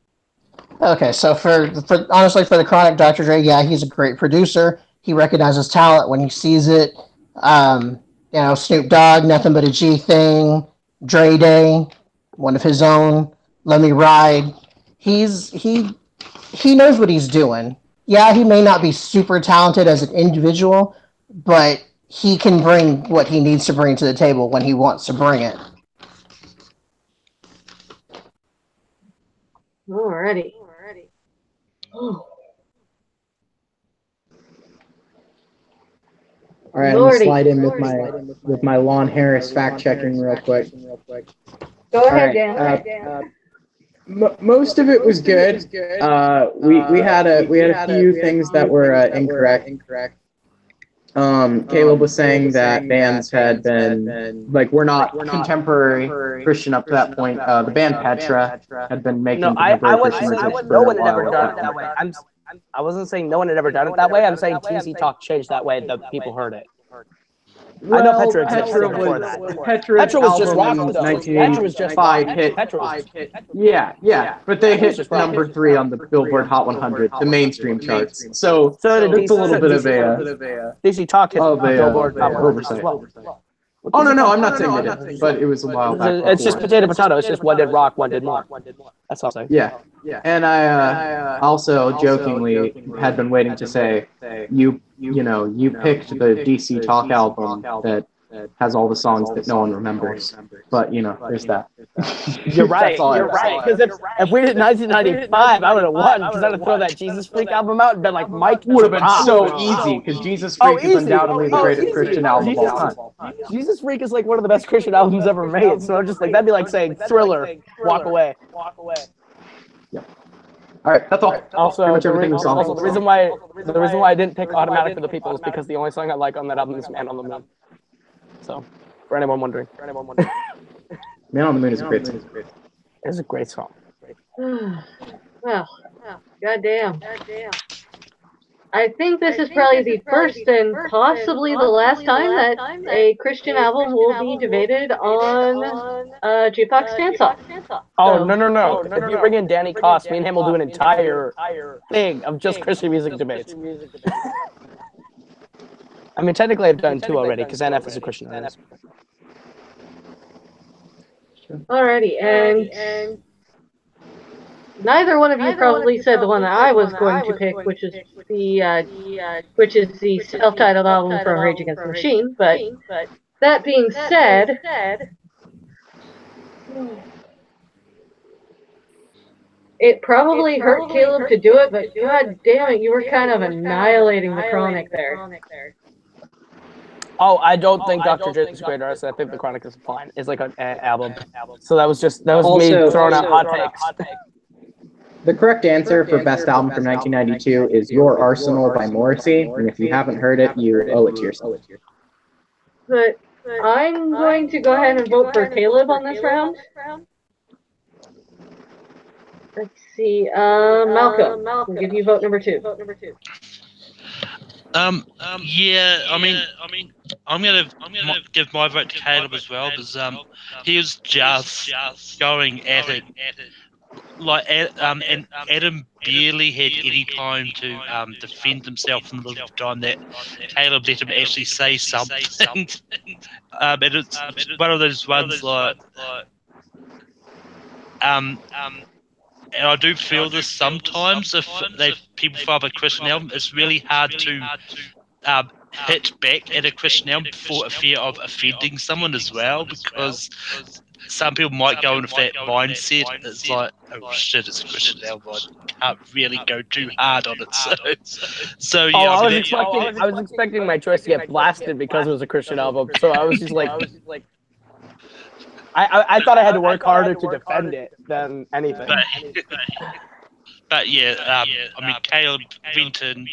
Okay, so for honestly, for the Chronic, Dr. Dre, yeah, he's a great producer. He recognizes talent when he sees it. You know, Snoop Dogg, Nothing But a G Thing, Dre Day, one of his own, Let Me Ride. He knows what he's doing. Yeah, he may not be super talented as an individual, but he can bring what he needs to bring to the table when he wants to bring it. Alrighty. Oh. All right, I'm gonna slide in with my Lon Harris fact checking real quick. Go ahead, Dan. Most of it was good. We had a few things that were incorrect. Caleb was saying that bands had been we're not contemporary Christian up to that point. The band Petra had been making I wasn't saying no one had ever done it that way. I wasn't saying no one had ever done it that way. I'm saying TC Talk changed that way that people heard it. I know Petra existed before that. Petra was just rock. 1985 hit. Yeah. But they hit number 3 on the Billboard Hot 100, the mainstream charts. So it's a little bit of a DC Talk hit Billboard Hot 100 as well. Oh no, I'm not saying they did, but it was a while back. It's just potato. It's just one did rock, one did more. That's all I'm saying. Yeah. And I also jokingly had been waiting to say you picked the DC Talk album that has all the songs that no one remembers. But there's that. You're right. Because if we did 1995, I would have won, because I'd have thrown that Jesus Freak album out and been like, Mike would have been so easy, because Jesus Freak is undoubtedly the greatest Christian album of all time. Jesus Freak is like one of the best Christian albums ever made. So I'm just like, that'd be like saying Thriller, Walk Away. Yeah. All right, that's all. Also, the reason why I didn't pick Automatic for the People is because the only song I like on that album is Man on the Moon. So, for anyone wondering. Man on the Moon is a great song. It is a great song. Well, goddamn. I think this is probably the first and possibly the last time that a Christian album will be debated on Jukebox Dance Off. Oh, no. If you bring in Danny Koss, me and him will do an entire thing of just Christian music debates. I mean, technically I've done 2 already, because NF is a Christian artist. Alrighty, and neither one of you probably said the one that I was going to pick, which is the self-titled album from Rage Against the Machine. But that being said, it probably hurt Caleb to do it, but god damn it, you were kind of annihilating the Chronic there. Oh, I don't think Dr. J is a great artist. I think The Chronic is fine. It's like an album. So that was me throwing out hot takes. The correct answer for Best Album from 1992 is Your Arsenal by Morrissey, and if you haven't heard it, you owe it to yourself. But I'm going to go ahead and vote for Caleb on this round. Let's see. Malcolm, we'll give you vote number 2. Yeah, I mean, I'm gonna give my vote to Caleb as well because he was just going at it like and Adam barely had any time to defend himself in the little time that Caleb let him actually say something. And it's one of those ones like and I do feel this sometimes if people file a Christian album, it's really hard to hit back at a Christian album for a fear of offending someone as well, because some people might go into that mindset. It's like, oh shit, it's a Christian album. I can't really go too hard on it. So yeah. I was expecting my choice to get blasted because it was a Christian album. So I was just like, I thought I had to work harder to defend it than anything. But yeah, I mean, Caleb Vinton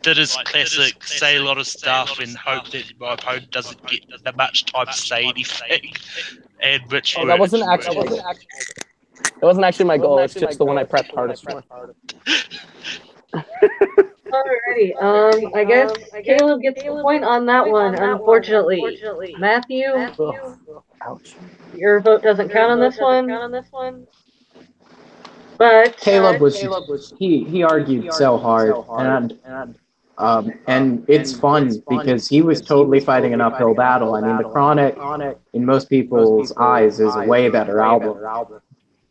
did his classic, say a lot of stuff and hope that my opponent doesn't get that much time to say anything, and which that wasn't actually my goal. It's just the one I prepped hardest for. Alrighty, I guess Caleb gets the point on that one, unfortunately. Matthew, Ouch. Your vote doesn't count on this one. But Caleb was he argued so hard, and it's fun because he was totally fighting an uphill battle. I mean, The Chronic, in most people's eyes, is a way better album.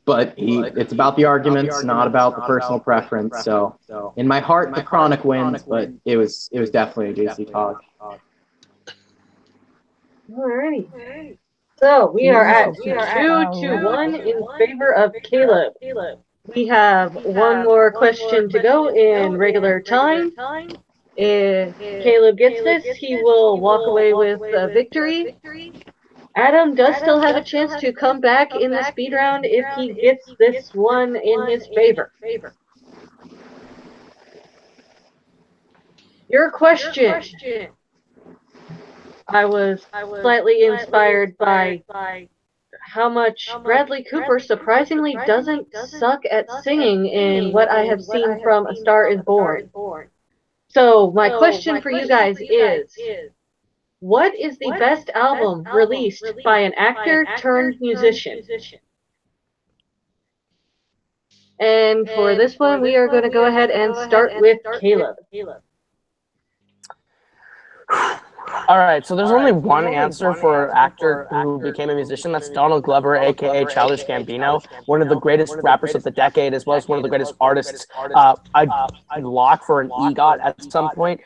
But it's about the arguments, not about the personal preference. So, in my heart, The Chronic wins, but it was definitely a juicy talk. Alrighty. So we are at 2-1 in favor of Caleb. We have one more question to go in regular time. If Caleb gets this, he will walk away with a victory. Adam does still have a chance to come back in the speed round if he gets this one in his favor. Your question. I was slightly inspired by how much Bradley Cooper surprisingly doesn't suck at singing in what I have seen from A Star Is Born. So my question for you guys is, what is the best album released by an actor turned musician? And for this one, we are going to go ahead and start with Caleb. All right, so there's only one answer for actor who became a musician. That's Donald Glover, a.k.a. Childish Gambino, one of the greatest rappers of the decade, as well as one of the greatest artists. I'd lock for an EGOT at some point,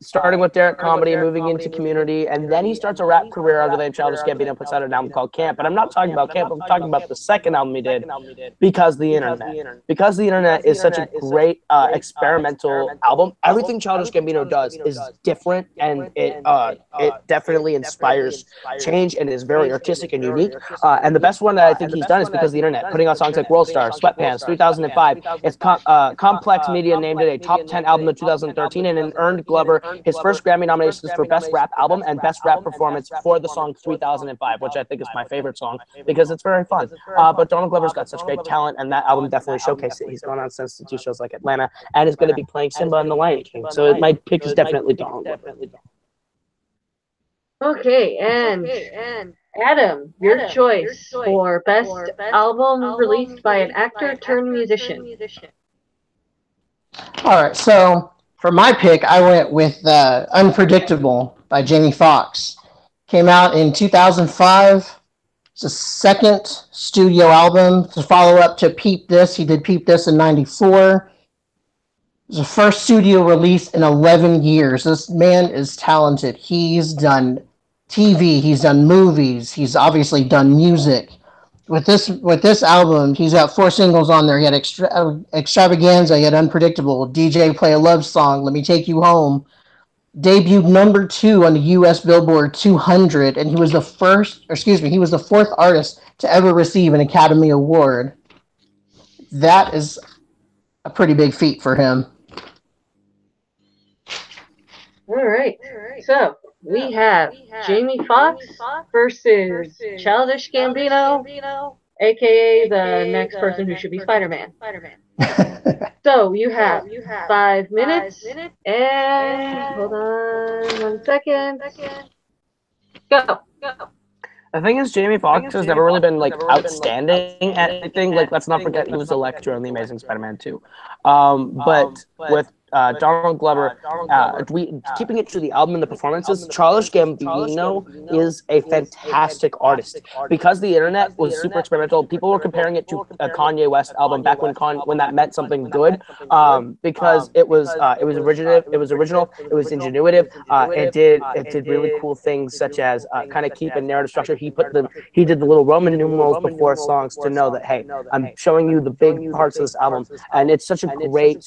starting with Derek Comedy, moving into Community, and then he starts a rap career under the name Childish Gambino, puts out an album called Camp. But I'm not talking about Camp, I'm talking about the second album he did, Because the Internet. Because the Internet is such a great experimental album. Everything Childish Gambino does is different, and it definitely inspires change and is very artistic and unique. And the best one that I think he's done is Because of the Internet, putting out songs like World Star, Sweatpants, 2005. It's Complex Media named it a top 10 album of 2013, and it earned Glover his first Grammy nominations for Best Rap Album and Best Rap Performance for the song 3005, which I think is my favorite song because it's very fun. But Donald Glover's got such great talent, and that album definitely showcased it. He's gone on since to do shows like Atlanta, and is going to be playing Simba in The Lion King. So my pick is definitely Donald Glover. Okay, and Adam, your choice for best album released by an actor turned musician. All right, so for my pick, I went with Unpredictable by Jamie Foxx. Came out in 2005. It's a second studio album to follow up to Peep This. He did Peep This in 94. It was the first studio release in 11 years. This man is talented. He's done TV, he's done movies, he's obviously done music. With this album, he's got 4 singles on there. He had Extravaganza, he had Unpredictable, DJ Play a Love Song, Let Me Take You Home. Debuted number 2 on the U.S. Billboard 200, and he was the 4th artist to ever receive an Academy Award. That is a pretty big feat for him. All right. So we have Jamie Foxx versus Childish Gambino. aka the next person who should be Spider-Man. So you have 5 minutes, and hold on 1 second. Go. The thing is, Jamie Foxx has never really been like outstanding at anything. Like, let's not forget he was Electro in the Amazing Spider-Man 2. But with Donald Glover, keeping it to the album and the performances, Childish Gambino is a fantastic artist. Because the internet was super experimental, people were comparing it to a Kanye West album back when that meant something good. Because it was original, it was ingenuitive, it did really cool things such as kind of keep a narrative structure. He did the little Roman numerals before songs to know that, hey, I'm showing you the big parts of this album, and it's such a great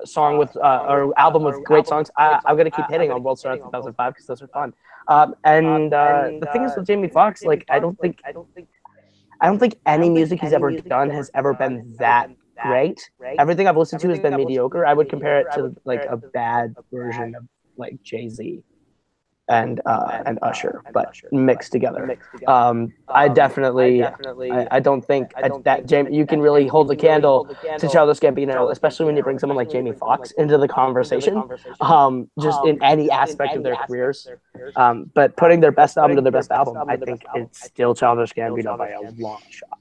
song with or album with great songs. I'm gonna keep hitting on World Star 2005 because those are fun. And the thing is with Jamie Foxx, like I don't think any music he's ever done has ever been that great. Everything I've listened to has been mediocre. I would compare it to like a bad version of like Jay-Z and Usher, but mixed together. I definitely, I don't think that Jamie, you can really hold a candle to Childish Gambino, especially when you bring someone like Jamie Foxx into the conversation, just in any aspect of their careers. But putting their best album to their best album, I think it's still Childish Gambino by a long shot.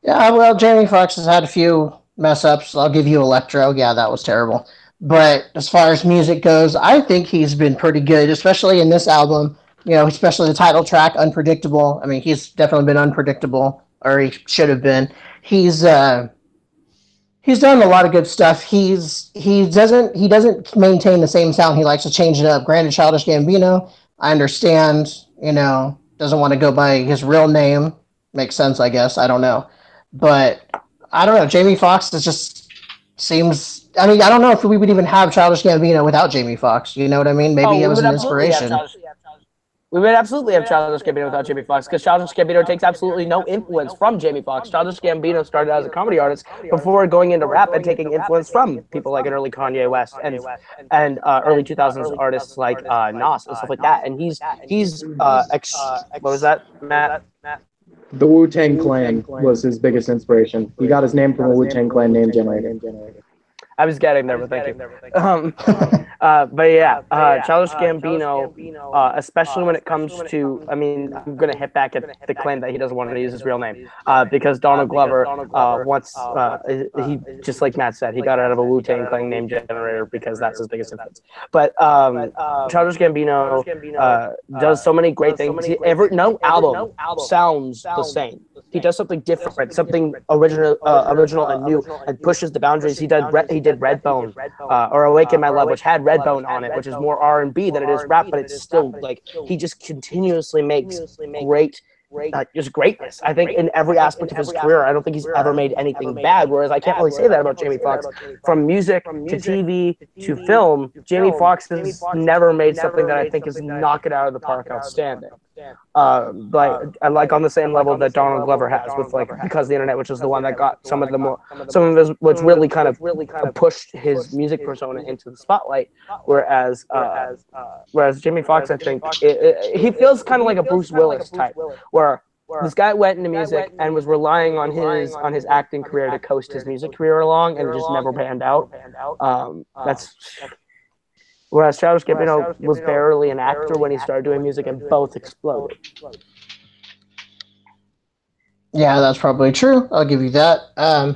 Yeah, well, Jamie Foxx has had a few mess ups. I'll give you Electro. Yeah, that was terrible. But as far as music goes, I think he's been pretty good, especially in this album. You know, especially the title track, Unpredictable. I mean, he's definitely been unpredictable, or he should have been. He's done a lot of good stuff. He doesn't maintain the same sound. He likes to change it up. Granted, Childish Gambino, I understand, doesn't want to go by his real name. Makes sense, I guess. I don't know. But I don't know. Jamie Foxx seems... I mean, I don't know if we would even have Childish Gambino without Jamie Foxx. You know what I mean? Maybe it was an inspiration. We would absolutely have Childish Gambino without Jamie Foxx, because Childish Gambino takes absolutely no influence from Jamie Foxx. Childish Gambino started as a comedy artist before going into rap and taking influence from people like an early Kanye West and early 2000s artists like Nas and stuff like that. And he's what was that, Matt? The Wu-Tang Clan was his biggest inspiration. He got his name from a Wu-Tang Clan name generator. I was getting there, but thank you. But yeah, Childish Gambino, especially when it comes to, I mean, I'm going to hit back at the claim that he doesn't want to use his real name, because Donald Glover he, just like Matt said, he got out of a Wu-Tang Clan name generator because that's his biggest influence. But Childish Gambino does so many great things. No album sounds the same. He does something different, something original and new, and pushes the boundaries. He did Redbone, or Awaken My Love, which had Redbone on it, which is more R&B than it is rap, but it's still like he just continuously makes just greatness. I think in every aspect of his career, I don't think he's ever made anything bad. Whereas I can't really say that about Jamie Foxx. From music to TV to film, Jamie Foxx has never made something that I think is knock it out of the park outstanding. Like on the same level that Donald Glover has with Because the Internet, which is the one that got some of his, which really kind of pushed his music persona into the spotlight. Whereas Jamie Foxx, I think he feels kind of like a Bruce Willis type, where this guy went into music and was relying on his acting career to coast his music career along, and it just never panned out. Whereas Childish Gambino was barely an actor when he started doing music, and both exploded. Yeah, that's probably true. I'll give you that. I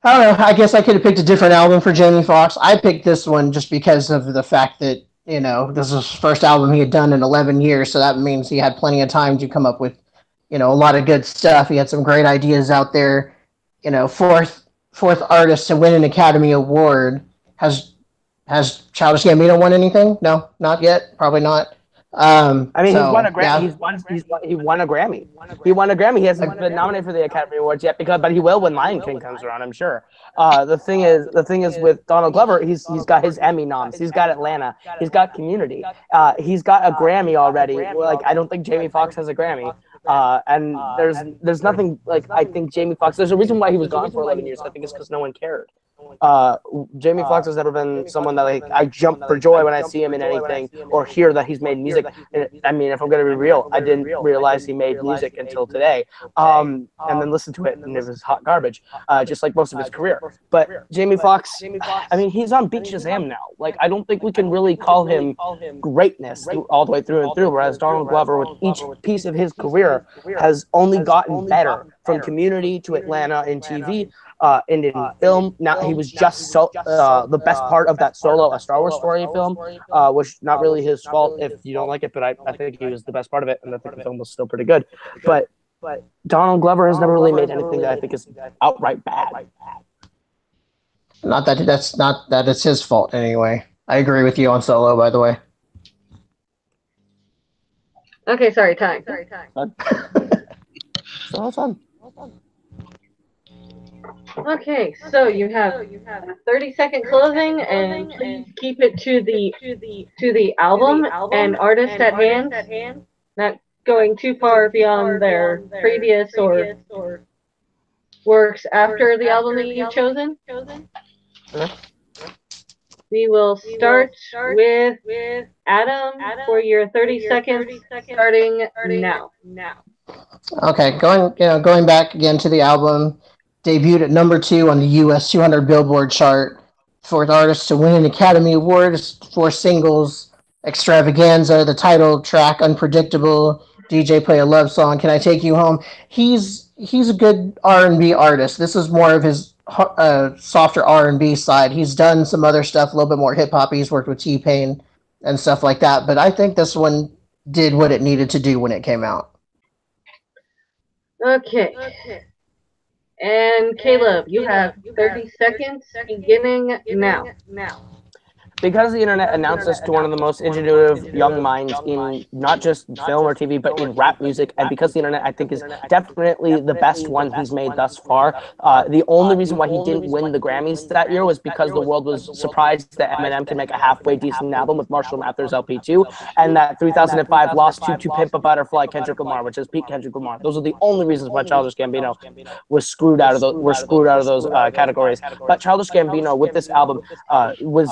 don't know. I guess I could have picked a different album for Jamie Foxx. I picked this one just because of the fact that, this was his first album he had done in 11 years, so that means he had plenty of time to come up with, a lot of good stuff. He had some great ideas out there. Fourth artist to win an Academy Award. Has Childish Gambino won anything? No, not yet. Probably not. He's won a Grammy. Yeah. He won a Grammy. He won a Grammy. He hasn't been nominated for the Academy Awards yet, but he will when Lion King comes around, I'm sure. The thing is with Donald Glover, he's got his Emmy noms. He's got Atlanta. He's got Community. He's got a Grammy already. I don't think Jamie Foxx has a Grammy. And there's nothing I think Jamie Foxx. There's a reason why he was gone for 11 years. I think it's because no one cared. Jamie Foxx has never been someone that like I jump for joy when I see him in anything or hear that he's made music. And, I mean, if I'm gonna be real, I didn't realize he made music until today. And then listened to it, and it was hot garbage, just like most of his career. But Jamie Foxx, I mean, he's on Beat Shazam now. Like, I don't think we can really call him greatness all the way through and through. Whereas Donald Glover, with each piece of his career, has only gotten better, from Community to Atlanta in TV. And in film, now he was just the best part of that solo A Star Wars Story film, which not really his fault if you don't like it, but I think he was the best part of it, and I think the film was still pretty good. But Donald Glover has never really made anything that I think is outright bad. Not that it's his fault anyway. I agree with you on Solo, by the way. Okay, sorry, time. So that's fun. Okay, so you have 30-second closing, and please keep it to the album and artist at hand, not going too far beyond their previous or works after the album that you've chosen. We will start with Adam for your 30 seconds, starting now. Okay, going back again to the album. Debuted at number 2 on the US 200 Billboard chart. Fourth artist to win an Academy Award for singles. Extravaganza, the title track, Unpredictable. DJ Play a Love Song, Can I Take You Home? He's a good R&B artist. This is more of his softer R&B side. He's done some other stuff, a little bit more hip-hop. He's worked with T-Pain and stuff like that. But I think this one did what it needed to do when it came out. Okay. And Caleb, you have 30 seconds beginning now. Because the internet announced this to one of the most ingenuitive young minds in not just film or TV, but in rap music, and because the internet, I think, is definitely the best one he's made thus far. The only reason why he didn't win the Grammys that year was because the world was surprised that Eminem can make a halfway decent album with Marshall Mathers LP2, and that 3005 lost to Pimp a Butterfly, Kendrick Lamar, which is Pete Kendrick Lamar. Those are the only reasons why Childish Gambino was screwed out of those categories. But Childish Gambino with this album was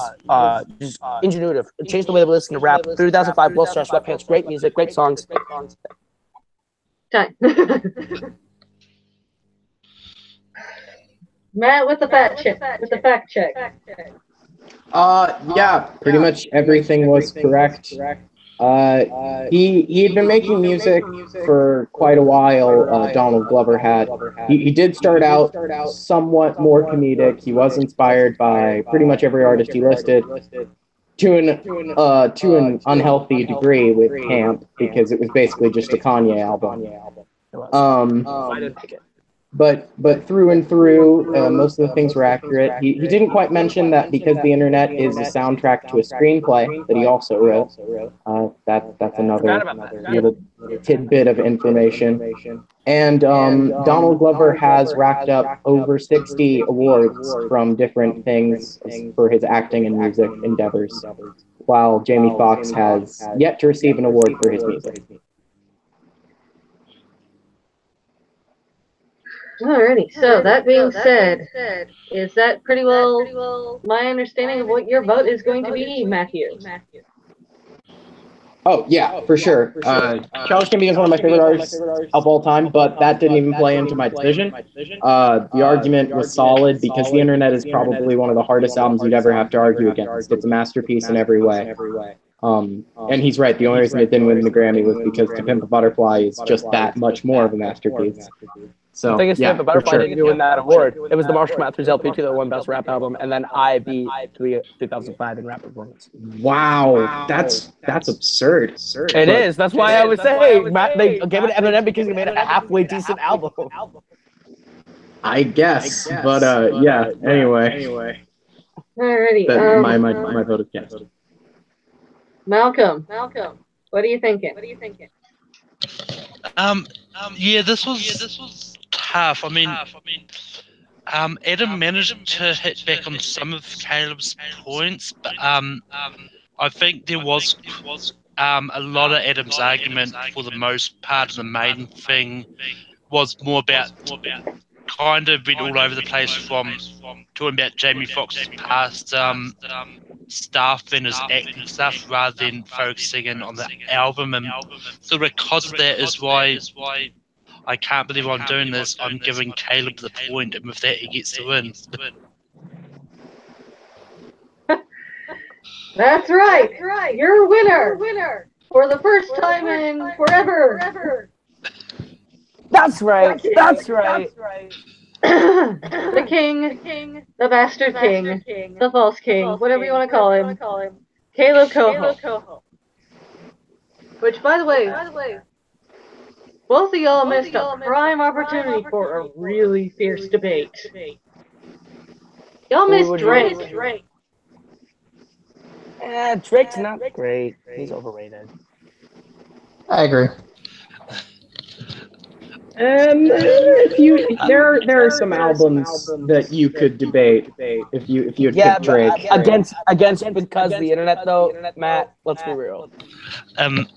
just ingenuitive. It changed the way that we listen to rap. 3005, Will Star Sweatpants, great music, great songs. Time. Matt with the fact check. Yeah, pretty much everything was correct. He had been making music for quite a while. Donald Glover had. He did start out somewhat more comedic. He was inspired by pretty much every artist he listed, to an unhealthy degree with Camp, because it was basically just a Kanye album. I didn't like it. But through and through, most of the things were accurate. He didn't quite mention that because the internet is a soundtrack to a screenplay that he also wrote. That's another little tidbit of information. And Donald Glover has racked up over 60 awards from different things for his acting and music endeavors, while Jamie Foxx has yet to receive an award for his music. Alrighty, so that being said, is that pretty well my understanding of what your vote is going to be, Matthew? Oh, yeah, for sure. Childish Gambino is one of my favorite artists of all time, but that didn't even play into my decision. The argument was solid because The Internet is probably one of the hardest albums you'd ever have to argue against. It's a masterpiece in every way. And he's right, the only reason it didn't win the Grammy was because To Pimp a Butterfly is just that much more of a masterpiece. So, I think it's yeah, the Butterfly didn't win that award. It was the Marshall Mathers LP2 that won Best Rap Album, and then I beat 2005 in Rap Performance. Wow, that's absurd. It is. That's why I was saying they gave it to Eminem because he made a halfway decent album. I guess, but yeah. Anyway. Alrighty. My vote is yes. Malcolm, what are you thinking? Yeah, this was tough. I mean, Adam managed to hit back on some of Caleb's points, but I think there was a lot of Adam's argument for the most part. The main thing was more about kind of been all over the place from talking about Jamie Foxx's past stuff and his acting stuff rather than focusing in on the album. And so because of that is why I can't believe I'm doing this. I'm giving Kaleb the point, and with that he gets the win. That's right. You're a winner. For the first time in forever. That's right. The king, the bastard king, the false king, whatever you want to call him. Kaleb Koho. Which, by the way, both of y'all missed a prime opportunity for a really fierce debate. Y'all missed Drake. Drake's not great. He's overrated. I agree. And there are some albums that you could debate if you had picked Drake. Against because the internet though, Matt. Let's be real. And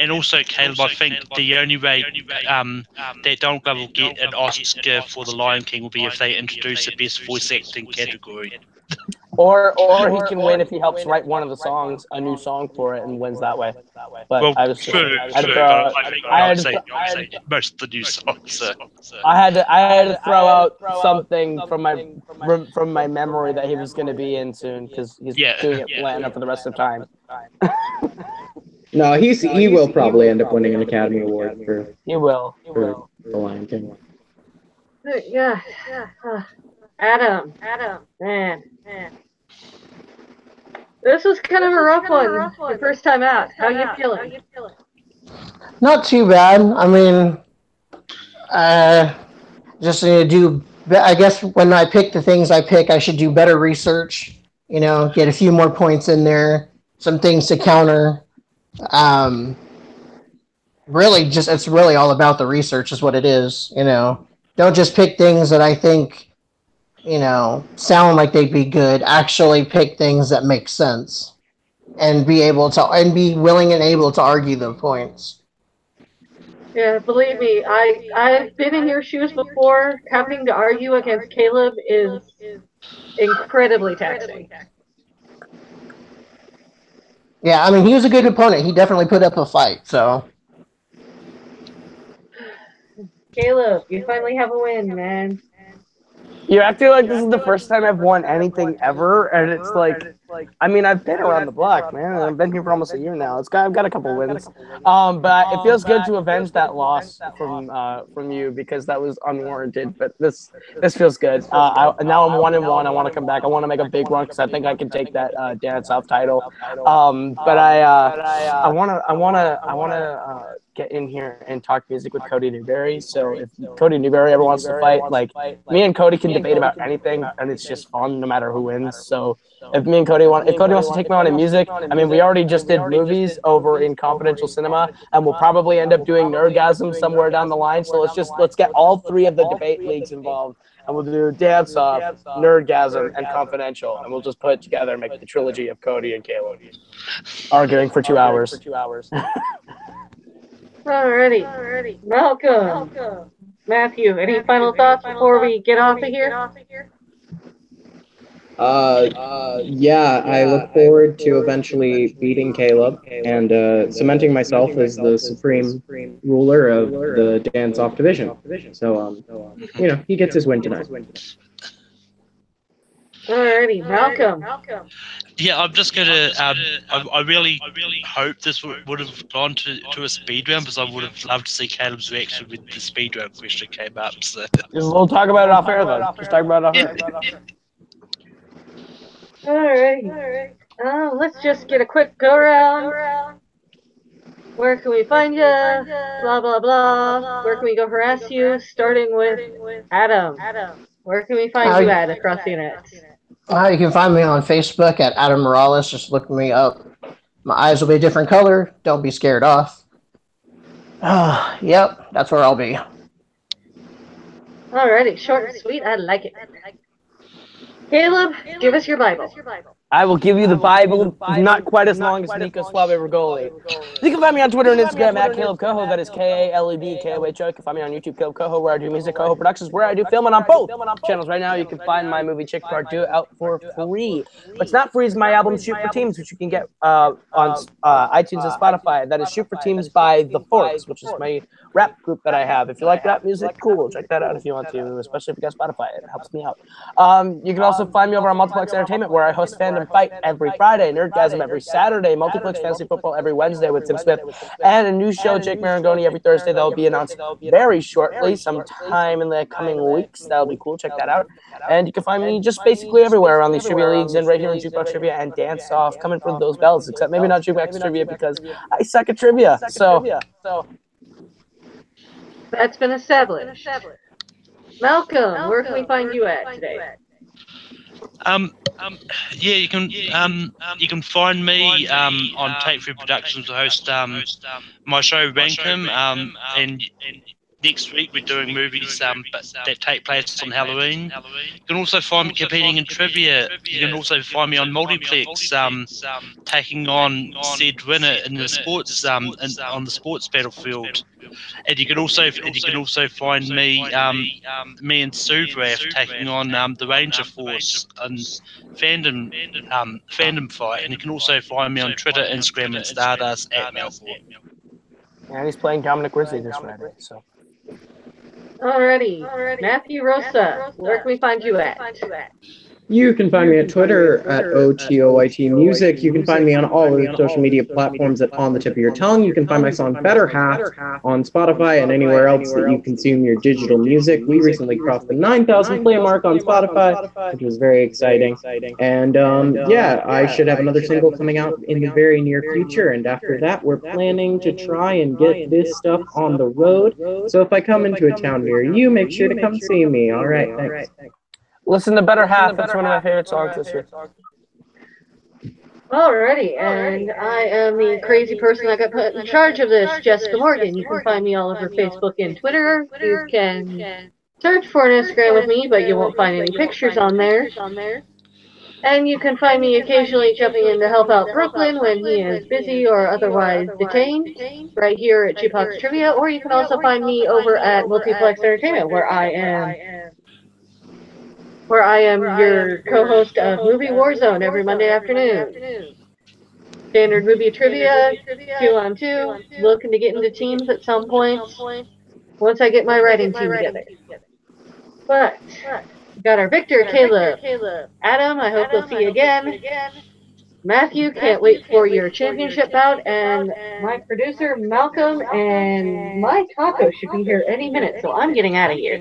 also, Kaleb, I think the only way that Donald Glover will get an Oscar for The Lion King will be if they introduce the best voice acting category. Or he can win if he helps write one of the songs, a new song for it, and wins that way. But Well, I was true. I had to most of the new songs. So. I had to throw out something from my memory that he was going to be in soon because he's doing it planned up for the rest of the time. No, he will probably end up winning an Academy Award for. He will. The Lion King. Yeah. Adam, man. This was kind of a rough one the first time out. How you feeling? Not too bad. I mean, just need to do. I guess when I pick the things I pick, I should do better research. Get a few more points in there, some things to counter. Really, it's really all about the research, is what it is. Don't just pick things that I think, sound like they'd be good. Actually pick things that make sense and be willing and able to argue the points. Yeah, believe me, I've been in your shoes before. Having to argue against Kaleb is incredibly taxing. Yeah, I mean, he was a good opponent. He definitely put up a fight, so. Kaleb, you finally have a win, man. You're acting like this is the first time I've won anything ever, and it's like, I mean, I've been around the block, man. I've been here for almost a year now. I've got a couple wins, but it feels good to avenge that loss from you because that was unwarranted. But this feels good. Now I'm 1-1. I want to come back. I want to make a big run because I think I can take that Dance Off title. But I want to get in here and talk music with Cody Newberry. So if Cody Newberry ever wants to fight, like me and Cody can debate about anything, and it's just fun no matter who wins. So if Cody wants to take me on in music, I mean, we already just did movies over in Confidential Cinema, and we'll probably end up doing Nerdgasm somewhere down the line. So let's get all three of the debate leagues involved, and we'll do Dance Off, Nerdgasm, and Confidential, and we'll just put it together and make the trilogy of Cody and Kaleb arguing for 2 hours. Alrighty. Welcome. Matthew, any final thoughts before we get off of here? Yeah, I look forward to eventually beating Kaleb and cementing myself as the supreme ruler of the Dance Off division. So, he gets his win tonight. Alrighty, Malcolm. Yeah, I'm just gonna. I really hope this would have gone to a speed round because I would have loved to see Caleb's reaction when the speed round question came up. So we'll talk about it off air then. Just talk about it off air. Alright. Let's just get a quick go around. Where can we find you? Blah blah blah. Where can we go harass you? Starting with Adam. Where can we find you at across the internet? You can find me on Facebook at Adam Morales. Just look me up. My eyes will be a different color. Don't be scared off. Yep, that's where I'll be. Alrighty, short and sweet. I like it. Caleb, give us your Bible. I will give you the Bible, not quite as long as Nico Suave Rigoli. You can find me on Twitter and Instagram at Kaleb Koho. That is KALEB KOHO. You can find me on YouTube, Kaleb Koho, where I do music, Koho Productions, where I do filming on both channels right now. You can find my movie Chick Part 2 out for free. What's not free is my album Shoot for Teams, which you can get on iTunes and Spotify. That is Shoot for Teams by The Forks, which is my rap group that I have. If you like rap music, cool. Check that out if you want to, especially if you got Spotify. It helps me out. You can also find me over on Multiplex Entertainment, where I host Fandom Fight every Friday, Nerdgasm every Saturday, Multiplex Fantasy Football every Wednesday with Tim Smith, and a new show, Jake Marangoni, every Thursday. That will be announced very shortly, sometime in the coming weeks. That'll be cool. Check that out. And you can find me just basically everywhere around these trivia leagues and right here in Jukebox Trivia and Dance Off, coming for those bells, except maybe not Jukebox Trivia because I suck at trivia. So that's been established. Malcolm, where can we find you at today? Yeah, you can find me on Take 3 Productions to host my show Rankum, and next week we're doing movies that take place on Halloween. You can also find me competing in trivia. You can also find me on Multiplex taking on said winner in the sports on the sports battlefield. And you can also find me and Sudraf taking on the Ranger Force and fandom fight. And you can also find me on Twitter, Instagram, and Stardust at Malfoy. And he's playing Dominic Grizzly this Friday. So. Alrighty. Matthew Rosa, where can we find you at? You can find me on Twitter at OTOYT Music. You can find me on all of the social media platforms that On the Tip of Your Tongue. You can find my song Better Half on Spotify and anywhere else that you consume your digital music. We recently crossed the 9,000 play mark on Spotify, which was very exciting. And yeah, I should have another single coming out in the very near future. And after that, we're planning to try and get this stuff on the road. So if I come into a town near you, make sure to come see me. All right, thanks. Listen to Better Half. That's one of my favorite songs this year. Alrighty, and I am the crazy person that got put in charge of this, Jessica Morgan. You can find me all over Facebook and Twitter. You can search for an Instagram with me, but you won't find any pictures on there. And you can find me occasionally jumping in to help out Brooklyn when he is busy or otherwise detained, right here at Jukebox Trivia, or you can also find me over at Multiplex Entertainment, where I am your co-host of Movie Warzone every Monday afternoon. Standard movie trivia, 2-on-2, looking to get into teams at some point once I get my writing team together. But we got our victor, Caleb. Adam, I hope we'll see you again. Matthew, can't wait for your championship bout. And my producer, Malcolm, and my taco should be here any minute, so I'm getting out of here.